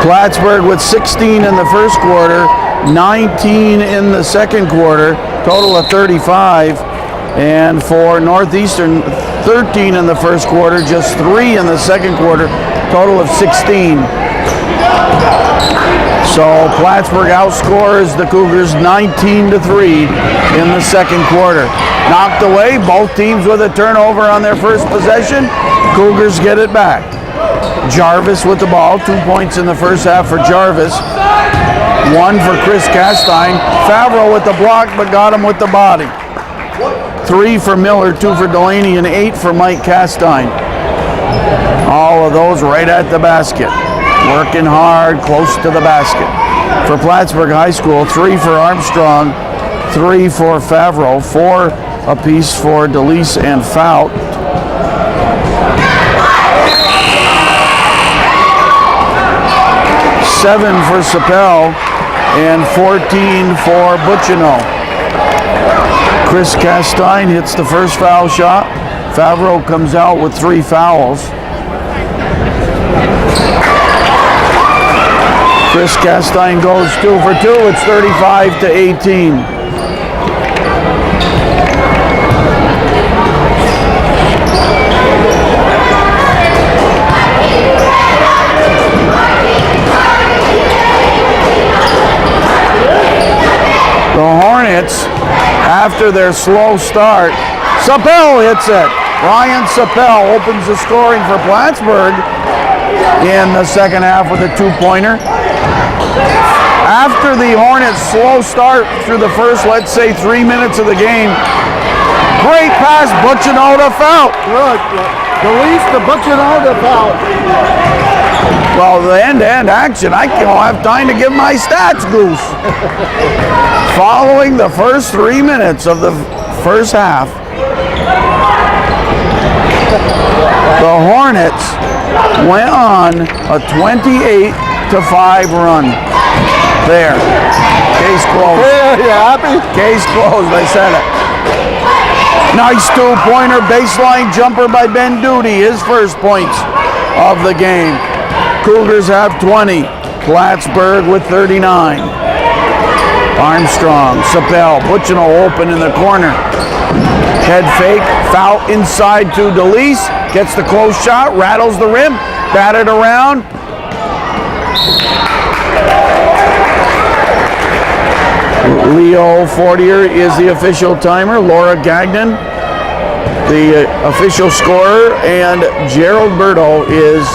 Plattsburgh with 16 in the first quarter, 19 in the second quarter, total of 35. And for Northeastern, 13 in the first quarter, just 3 in the second quarter, total of 16. So Plattsburgh outscores the Cougars 19-3 in the second quarter. Knocked away, both teams with a turnover on their first possession. Cougars get it back. Jarvis with the ball, 2 points in the first half for Jarvis. 1 for Chris Castine. Favreau with the block, but got him with the body. 3 for Miller, 2 for Delaney, and 8 for Mike Castine. All of those right at the basket. Working hard, close to the basket. For Plattsburgh High School, 3 for Armstrong, 3 for Favreau, 4 apiece for DeLeese and Fout. 7 for Sapel and 14 for Butchino. Chris Castine hits the first foul shot. Favreau comes out with 3 fouls. Chris Castine goes 2 for 2. It's 35-18. The Hornets, after their slow start, Sapel hits it. Ryan Sapel opens the scoring for Plattsburgh in the second half with a 2-pointer. After the Hornets' slow start through the first, let's say, 3 minutes of the game, great pass, Butchino to Fout. Good. DeLeese to Butchino to Fout. Well, the end-to-end action, I don't have time to give my stats, Goose. Following the first 3 minutes of the first half, the Hornets went on a 28-5 run. There. Case closed. Yeah, you happy? Case closed, I said it. Nice 2-pointer baseline jumper by Ben Duty, his first points of the game. Cougars have 20. Plattsburgh with 39. Armstrong, Sapel, Butchino open in the corner. Head fake, foul inside to DeLeese. Gets the close shot, rattles the rim, batted around. Leo Fortier is the official timer. Laura Gagnon, the official scorer, and Gerald Berto is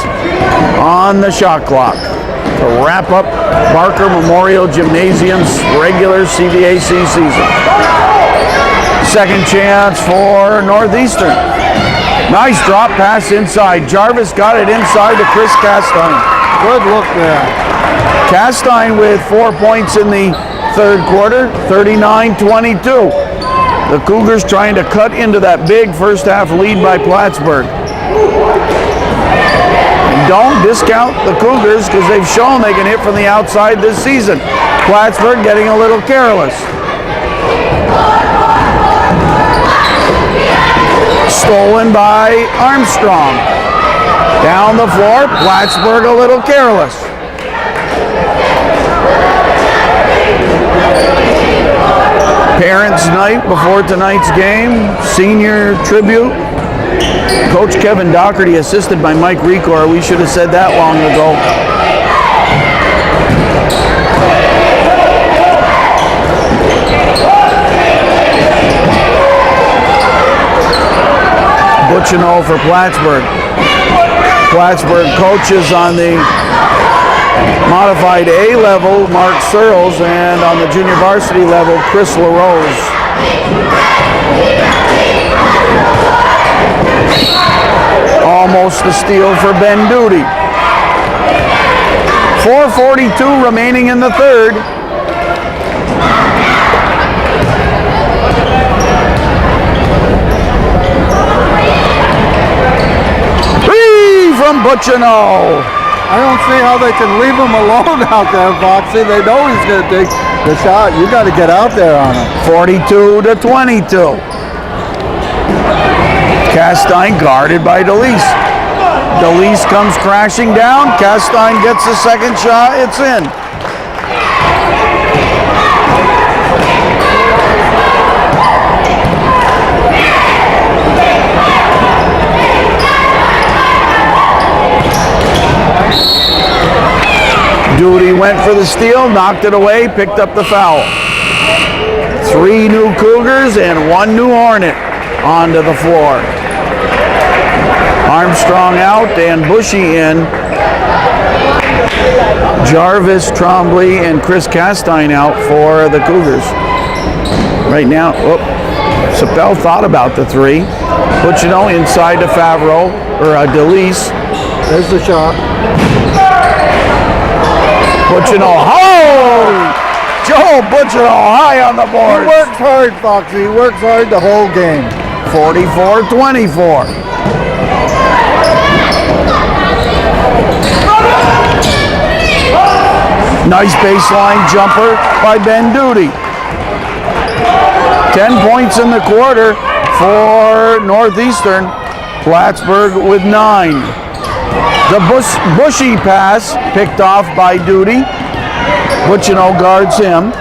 on the shot clock to wrap up Barker Memorial Gymnasium's regular CVAC season. Second chance for Northeastern. Nice drop pass inside. Jarvis got it inside to Chris Castine. Good look there. Castine with 4 points in the third quarter, 39-22. The Cougars trying to cut into that big first half lead by Plattsburgh. And don't discount the Cougars because they've shown they can hit from the outside this season. Plattsburgh getting a little careless. Stolen by Armstrong. Down the floor, Plattsburgh a little careless. Parents' night before tonight's game, senior tribute. Coach Kevin Doherty assisted by Mike Recor. We should have said that long ago. Butchino for Plattsburgh. Plattsburgh coaches on the modified A level, Mark Searles, and on the junior varsity level, Chris LaRose. Almost a steal for Ben Duty. 4:42 remaining in the third. From Butchino. I don't see how they can leave him alone out there, Foxy. They know he's going to take the shot. You got to get out there on him. 42-22. Castine guarded by DeLeese. DeLeese comes crashing down. Castine gets the second shot. It's in. Duty went for the steal, knocked it away, picked up the foul. 3 new Cougars and 1 new Hornet onto the floor. Armstrong out and Bushy in. Jarvis, Trombley, and Chris Castine out for the Cougars. Right now, Sapel thought about the 3. Butchino inside to Favreau, or DeLeese. There's the shot. Butchino, Joe Butchino high on the board. He works hard, Foxy. He works hard the whole game. 44-24. Nice baseline jumper by Ben Duty. 10 points in the quarter for Northeastern. Plattsburgh with 9. The Bushy pass picked off by Duty. Butchino guards him.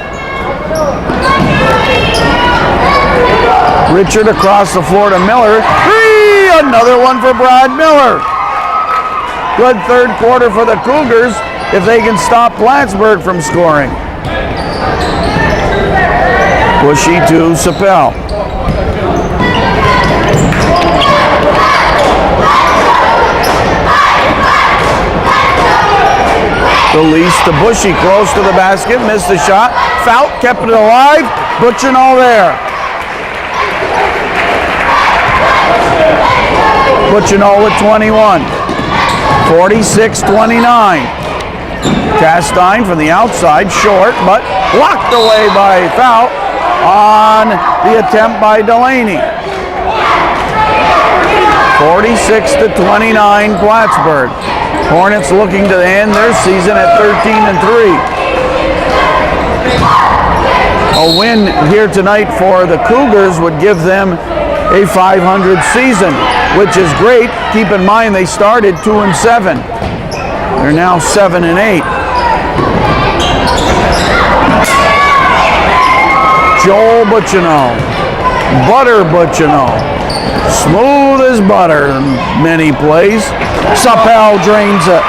Richard across the floor to Miller. 3! Another one for Brad Miller. Good third quarter for the Cougars if they can stop Plattsburgh from scoring. Bushy to Sapel. Release to Bushy, close to the basket, missed the shot. Fout kept it alive. Butchino there. Butchino with 21. 46-29. Castine from the outside, short, but blocked away by Fout on the attempt by Delaney. 46-29 Plattsburgh. Hornets looking to end their season at 13-3. A win here tonight for the Cougars would give them a 500 season, which is great. Keep in mind they started 2-7. They're now 7-8. Joel Butchino, Butter Butchino, smooth as butter in many plays. Suppel drains it.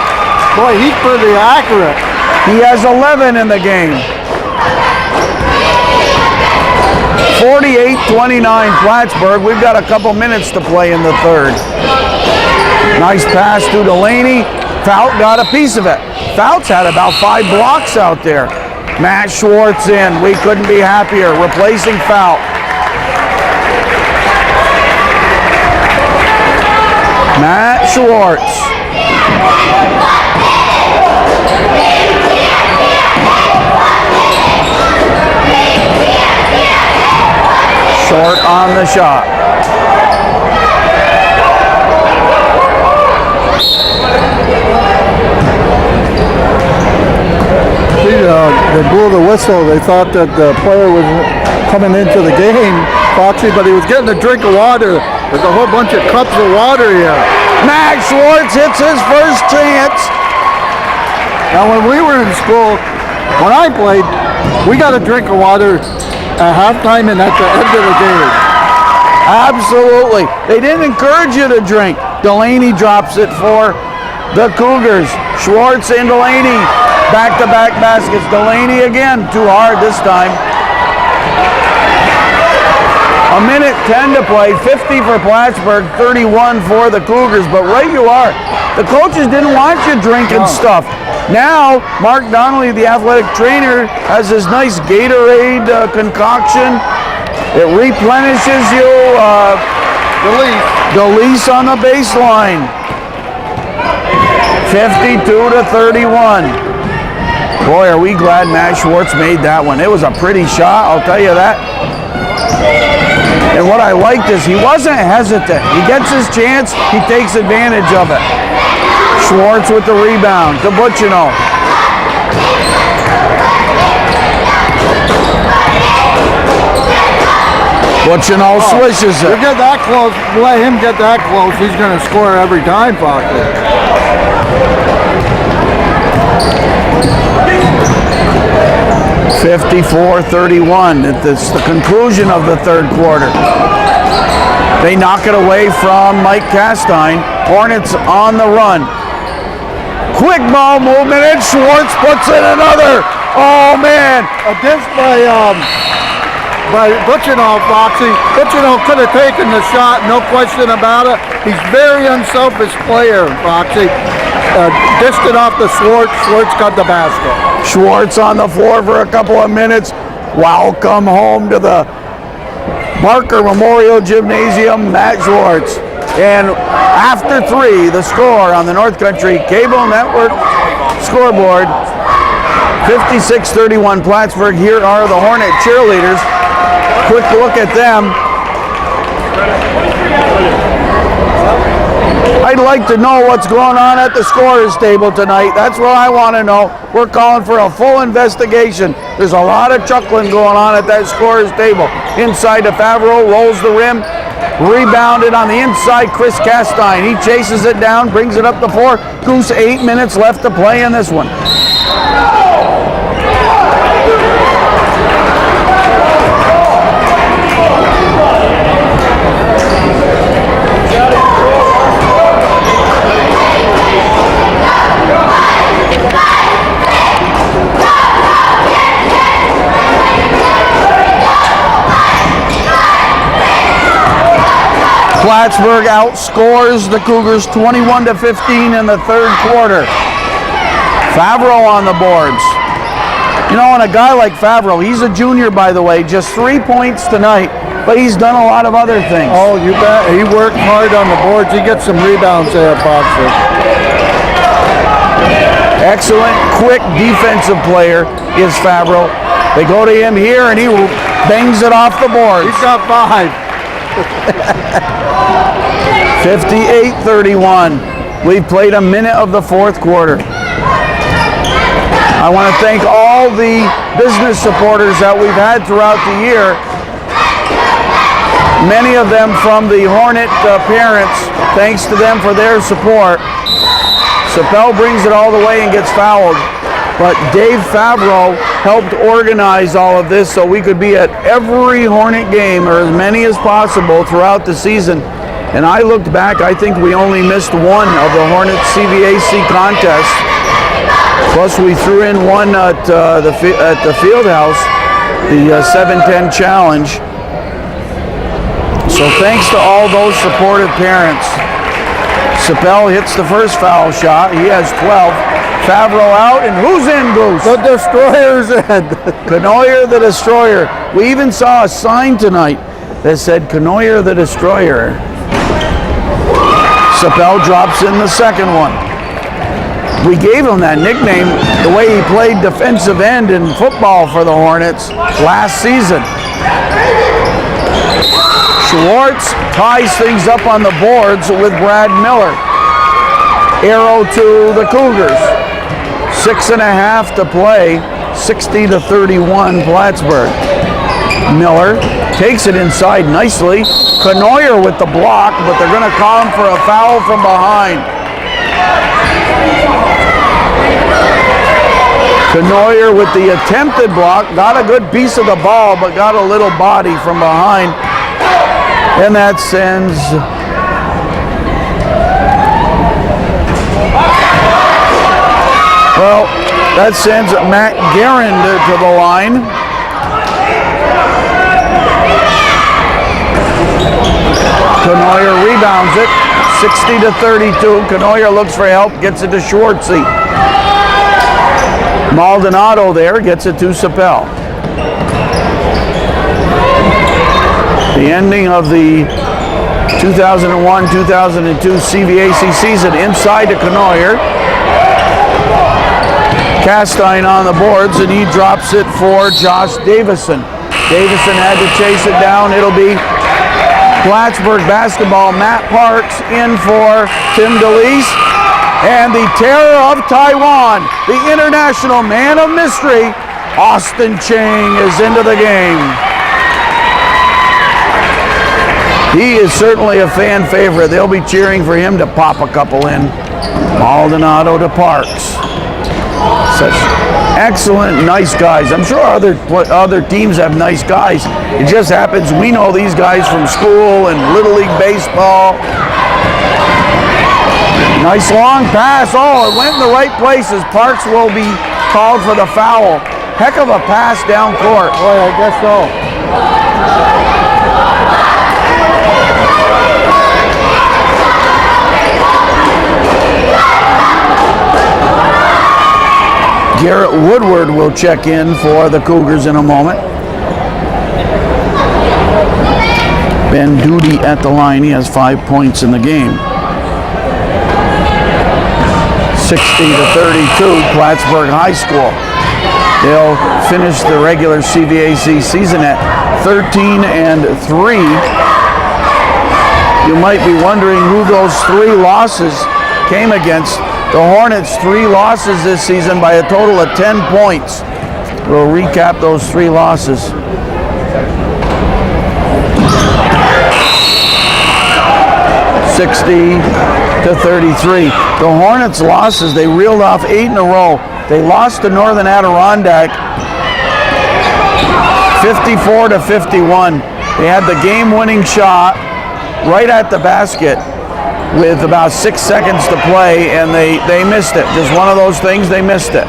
Boy, he's pretty accurate. He has 11 in the game. 48-29 Plattsburgh. We've got a couple minutes to play in the third. Nice pass to Delaney. Fout got a piece of it. Fout's had about 5 blocks out there. Matt Schwartz in. We couldn't be happier. Replacing Fout. Matt Schwartz. Short on the shot. They blew the whistle. They thought that the player was coming into the game, Foxy, but he was getting a drink of water. There's a whole bunch of cups of water here. Max Schwartz hits his first chance. Now, when we were in school, when I played, we got a drink of water at halftime and at the end of the game. Absolutely. They didn't encourage you to drink. Delaney drops it for the Cougars. Schwartz and Delaney. Back-to-back baskets. Delaney again. Too hard this time. A minute 10 to play. 50 for Plattsburgh. 31 for the Cougars. But right you are. The coaches didn't want you drinking stuff. Now, Mark Donnelly, the athletic trainer, has this nice Gatorade concoction. It replenishes you. The lease on the baseline. 52-31. Boy, are we glad Matt Schwartz made that one. It was a pretty shot, I'll tell you that. And what I liked is he wasn't hesitant. He gets his chance, he takes advantage of it. Schwartz with the rebound to Butchino. Butchino swishes it. You get that close, let him get that close, he's going to score every time, Foxy. 54-31. It's the conclusion of the third quarter. They knock it away from Mike Castine. Hornets on the run. Quick ball movement, and Schwartz puts in another. Oh, man. A dish by Butchino, Foxy. Butchino could have taken the shot, no question about it. He's very unselfish player, Foxy. Dished it off to Schwartz. Schwartz got the basket. Schwartz on the floor for a couple of minutes. Welcome home to the Barker Memorial Gymnasium, Matt Schwartz. And after 3, the score on the North Country Cable Network scoreboard, 56-31 Plattsburgh. Here are the Hornet cheerleaders. Quick look at them. I'd like to know what's going on at the scorer's table tonight. That's what I want to know. We're calling for a full investigation. There's a lot of chuckling going on at that scorer's table. Inside to Favreau, rolls the rim, rebounded on the inside, Chris Castine. He chases it down, brings it up the floor. Goose, 8 minutes left to play in this one. Plattsburgh outscores the Cougars 21-15 in the third quarter. Favreau on the boards. You know, and a guy like Favreau, he's a junior, by the way, just 3 points tonight, but he's done a lot of other things. Oh, you bet. He worked hard on the boards. He gets some rebounds there, Foxy. Excellent, quick defensive player is Favreau. They go to him here, and he bangs it off the boards. He's got 5. 58-31. We've played a minute of the fourth quarter. I want to thank all the business supporters that we've had throughout the year. Many of them from the Hornet parents. Thanks to them for their support. Sapel brings it all the way and gets fouled. But Dave Favreau helped organize all of this so we could be at every Hornet game, or as many as possible throughout the season. And I looked back, I think we only missed one of the Hornet CVAC contests. Plus we threw in one at the field house, the 710 challenge. So thanks to all those supportive parents. Sapel hits the first foul shot. He has 12. Favreau out, and who's in, Goose? The Destroyer's in. Cournoyer the Destroyer. We even saw a sign tonight that said Cournoyer the Destroyer. Sapel drops in the second one. We gave him that nickname the way he played defensive end in football for the Hornets last season. Schwartz ties things up on the boards with Brad Miller. Arrow to the Cougars. 6.5 to play, 60-31 Plattsburgh. Miller takes it inside nicely. Cournoyer with the block, but they're going to call him for a foul from behind. Cournoyer with the attempted block, got a good piece of the ball, but got a little body from behind. And that sends Matt Garand to the line. Cournoyer rebounds it, 60-32. Cournoyer looks for help, gets it to Schwartzy. Maldonado there gets it to Sapel. The ending of the 2001-2002 CVAC season inside to Cournoyer. Castine on the boards, and he drops it for Josh Davison. Davison had to chase it down. It'll be Plattsburgh basketball. Matt Parks in for Tim DeLeese. And the terror of Taiwan, the international man of mystery, Austin Chang, is into the game. He is certainly a fan favorite. They'll be cheering for him to pop a couple in. Maldonado to Parks. Such excellent, nice guys. I'm sure other teams have nice guys. It just happens we know these guys from school and Little League baseball. Nice long pass. Oh, it went in the right places. Parks will be called for the foul. Heck of a pass down court. Boy, I guess so. Garrett Woodward will check in for the Cougars in a moment. Ben Duty at the line. He has 5 points in the game. 60-32, Plattsburgh High School. They'll finish the regular CVAC season at 13-3. You might be wondering who those 3 losses came against. The Hornets 3 losses this season by a total of 10 points. We'll recap those 3 losses. $60-33. The Hornets losses, they reeled off 8 in a row. They lost to Northern Adirondack 54-51. They had the game-winning shot right at the basket with about 6 seconds to play, and they missed it. Just one of those things, they missed it.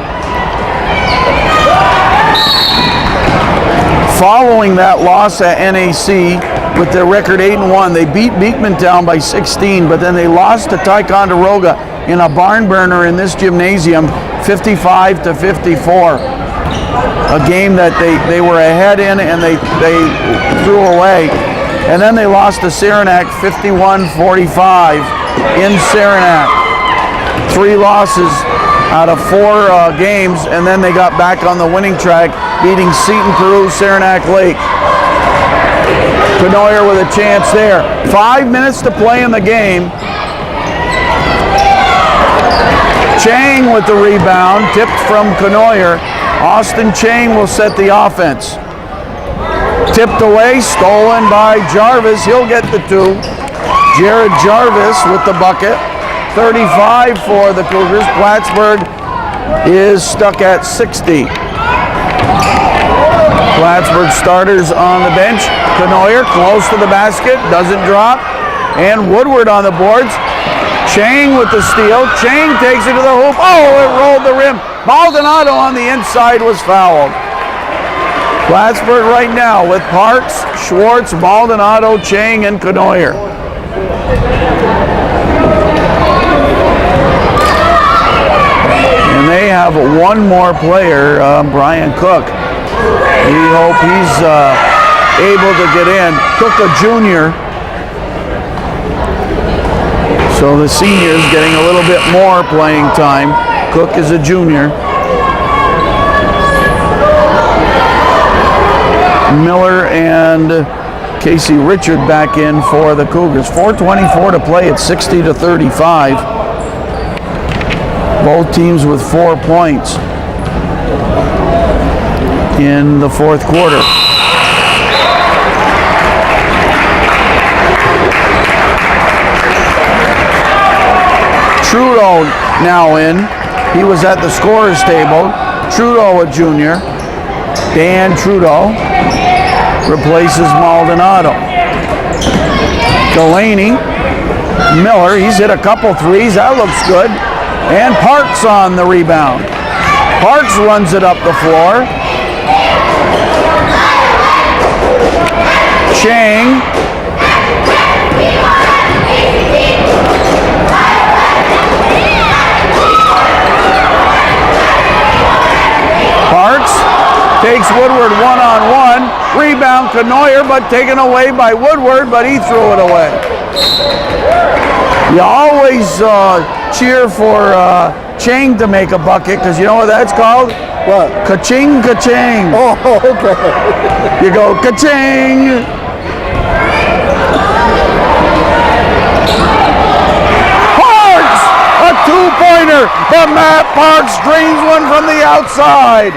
Following that loss at NAC with their record 8-1, they beat Beekmantown by 16, but then they lost to Ticonderoga in a barn burner in this gymnasium, 55-54. A game that they were ahead in and they threw away. And then they lost to Saranac 51-45 in Saranac. 3 losses out of 4 games, and then they got back on the winning track, beating Seton Peru, Saranac Lake. Cournoyer with a chance there. 5 minutes to play in the game. Chang with the rebound, tipped from Cournoyer. Austin Chang will set the offense. Tipped away, stolen by Jarvis. He'll get the 2. Jared Jarvis with the bucket. 35 for the Cougars. Plattsburgh is stuck at 60. Plattsburgh starters on the bench. Canoyer close to the basket, doesn't drop. And Woodward on the boards. Chang with the steal. Chang takes it to the hoop. Oh, it rolled the rim. Maldonado on the inside was fouled. Plattsburgh right now with Parks, Schwartz, Maldonado, Chang, and Canoyer. And they have one more player, Brian Cook. We hope he's able to get in. Cook, a junior. So the senior is getting a little bit more playing time. Cook is a junior. Miller and Casey Richard back in for the Cougars. 4:24 to play at 60-35. Both teams with 4 points in the fourth quarter. Trudeau now in. He was at the scorer's table. Trudeau, a junior. Dan Trudeau replaces Maldonado. Delaney, Miller, he's hit a couple threes. That looks good. And Parks on the rebound. Parks runs it up the floor. Chang. Parks takes Woodward one-on-one. Rebound Canoyer, but taken away by Woodward, but he threw it away. You always cheer for Chang to make a bucket, because you know what that's called? What? Ka-ching, ka-ching. Oh, okay. You go ka-ching. Parks! A two-pointer, but Matt Parks drains one from the outside.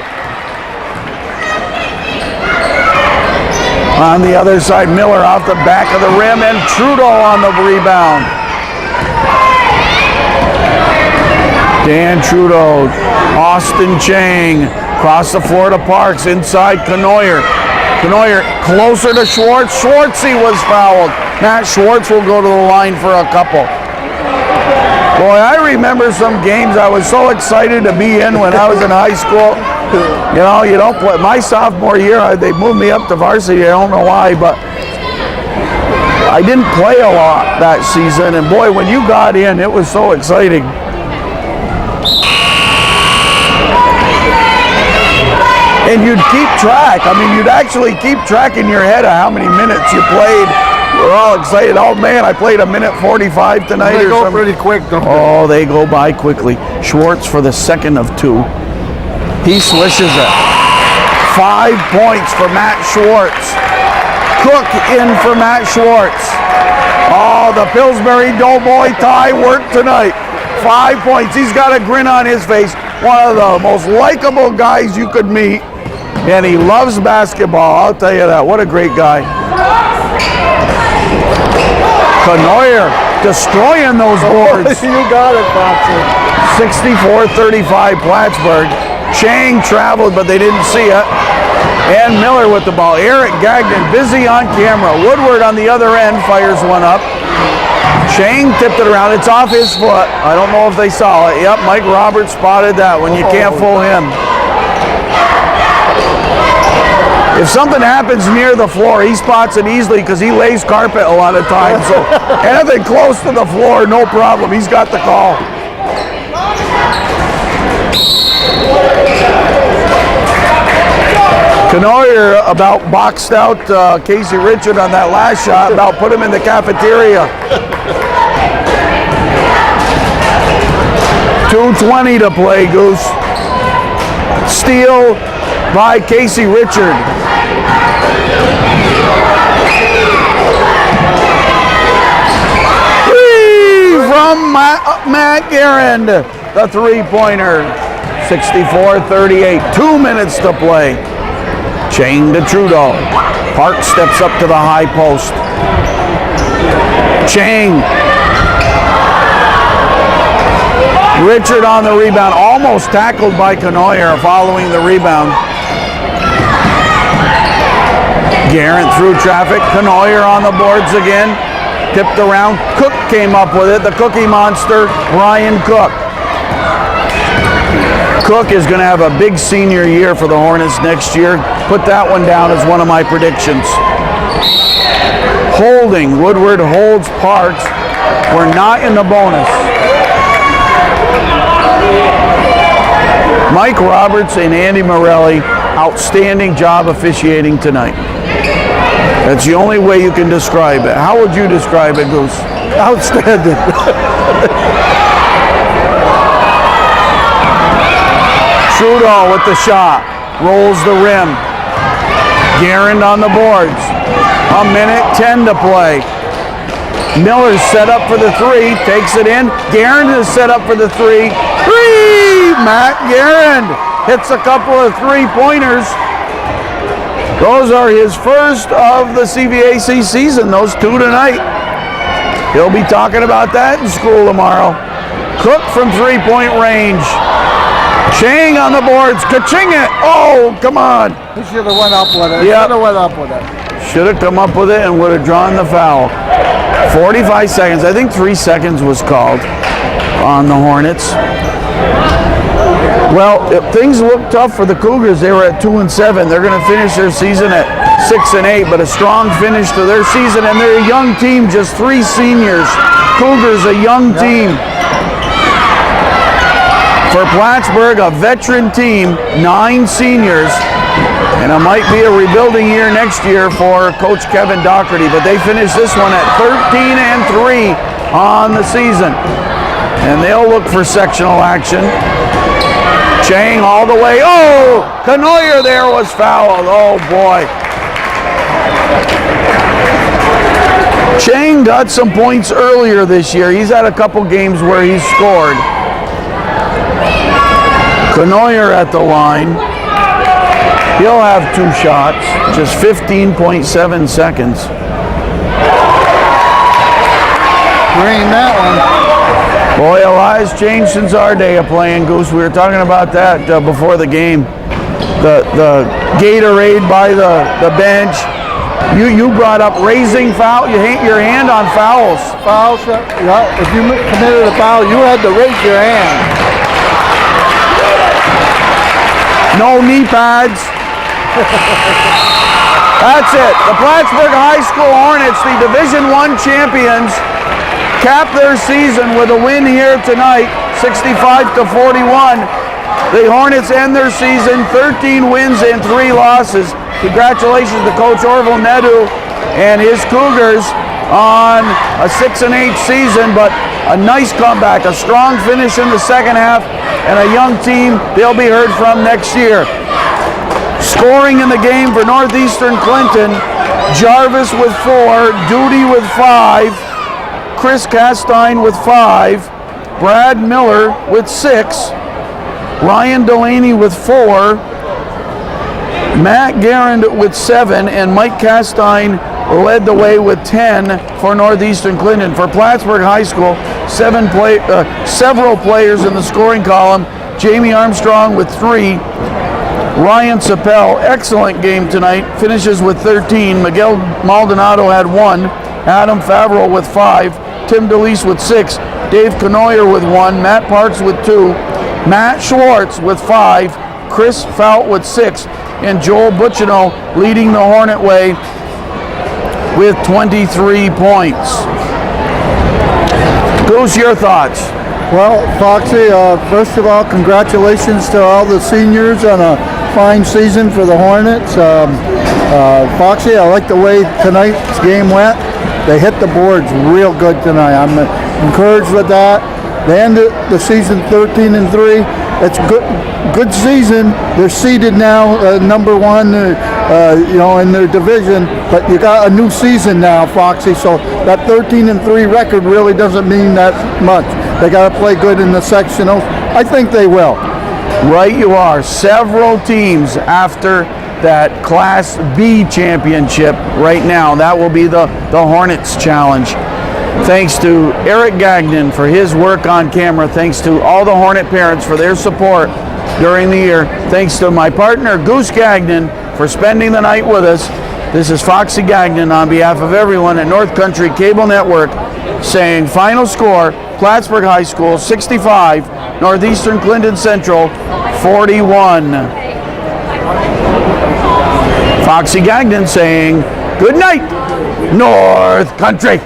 On the other side, Miller off the back of the rim, and Trudeau on the rebound. Dan Trudeau, Austin Chang, across the floor to Parks, inside Canoyer. Canoyer closer to Schwartz. Schwartzy was fouled. Matt Schwartz will go to the line for a couple. Boy, I remember some games I was so excited to be in when I was in high school. You know, you don't play. My sophomore year, they moved me up to varsity. I don't know why, but I didn't play a lot that season. And boy, when you got in, it was so exciting. And you'd keep track. I mean, you'd actually keep track in your head of how many minutes you played. We're all excited. Oh man, I played a minute 45 tonight. They or go something. pretty quick, don't they? Oh, they go by quickly. Schwartz for the second of two. He swishes it. 5 points for Matt Schwartz. Cook in for Matt Schwartz. Oh, the Pillsbury Doughboy tie worked tonight. 5 points. He's got a grin on his face. One of the most likable guys you could meet. And he loves basketball, I'll tell you that. What a great guy. Canoyer destroying those boards. You got it, Foxy. 64-35 Plattsburgh. Chang traveled, but they didn't see it. And Miller with the ball. Eric Gagnon busy on camera. Woodward on the other end fires one up. Chang tipped it around. It's off his foot. I don't know if they saw it. Yep, Mike Roberts spotted that one. You can't fool him. If something happens near the floor, he spots it easily because he lays carpet a lot of times. So anything close to the floor, no problem. He's got the call. Canoyer about boxed out Casey Richard on that last shot, about put him in the cafeteria. 2:20 to play, Goose. Steal by Casey Richard. From Matt Garand, the three-pointer. 64-38, 2 minutes to play. Chang to Trudeau. Park steps up to the high post. Chang. Richard on the rebound, almost tackled by Canoyer following the rebound. Garrett through traffic, Canoyer on the boards again. Tipped around, Cook came up with it, the Cookie Monster, Ryan Cook. Cook is going to have a big senior year for the Hornets next year. Put that one down as one of my predictions. Holding, Woodward holds Parks. We're not in the bonus. Mike Roberts and Andy Morelli, outstanding job officiating tonight. That's the only way you can describe it. How would you describe it, Goose? Outstanding. Trudeau with the shot, rolls the rim. Garand on the boards. 1:10 to play. Miller's set up for the three, takes it in. Garand is set up for the three. Matt Garand hits a couple of three-pointers. Those are his first of the CVAC season, those two tonight. He'll be talking about that in school tomorrow. Cook from three-point range. Chang on the boards, ka-ching it! Oh, come on! He should have went up with it. Yep. Should have went up with it. Should have come up with it and would have drawn the foul. 45 seconds. I think 3 seconds was called on the Hornets. Well, things look tough for the Cougars. They were at 2-7. They're going to finish their season at 6-8, but a strong finish to their season. And they're a young team, just 3 seniors. Cougars, a young team. For Plattsburgh, a veteran team, 9 seniors. And it might be a rebuilding year next year for Coach Kevin Doherty, but they finished this one at 13-3 on the season. And they'll look for sectional action. Chang all the way. Oh, Canoyer there was fouled. Oh, boy. Chang got some points earlier this year. He's had a couple games where he's scored. Canoyer at the line. He'll have 2 shots, just 15.7 seconds. Green that one. Boy, a lot has changed since our day of playing, Goose. We were talking about that before the game. The Gatorade by the bench. You brought up raising foul. You hate your hand on fouls. Fouls, yeah, if you committed a foul, you had to raise your hand. No knee pads. That's it. The Plattsburgh High School Hornets, the Division I champions, cap their season with a win here tonight, 65-41. The Hornets end their season 13 wins and 3 losses. Congratulations to Coach Orville Nedu and his Cougars on a 6-8 season, but a nice comeback, a strong finish in the second half, and a young team they'll be heard from next year. Scoring in the game for Northeastern Clinton, Jarvis with 4, Duty with 5, Chris Castine with 5, Brad Miller with 6, Ryan Delaney with 4, Matt Garand with 7, and Mike Castine led the way with 10 for Northeastern Clinton. For Plattsburgh High School, several players in the scoring column. Jamie Armstrong with 3. Ryan Sapel, excellent game tonight, finishes with 13. Miguel Maldonado had 1. Adam Favreau with 5. Tim DeLeese with 6. Dave Canoyer with 1. Matt Parks with 2. Matt Schwartz with 5. Chris Fout with 6. And Joel Butchino leading the Hornet way with 23 points. Goose, your thoughts? Well, Foxy, first of all, congratulations to all the seniors on a fine season for the Hornets. Foxy, I like the way tonight's game went. They hit the boards real good tonight. I'm encouraged with that. They ended the season 13-3. It's good season. They're seeded now number 1, in their division. But you got a new season now, Foxy. So that 13-3 record really doesn't mean that much. They got to play good in the sectionals. I think they will. Right, you are. Several teams after that Class B championship right now. That will be the Hornets Challenge. Thanks to Eric Gagnon for his work on camera. Thanks to all the Hornet parents for their support during the year. Thanks to my partner, Goose Gagnon, for spending the night with us. This is Foxy Gagnon on behalf of everyone at North Country Cable Network saying final score, Plattsburgh High School 65, Northeastern Clinton Central 41. Foxy Gagnon saying good night, North Country.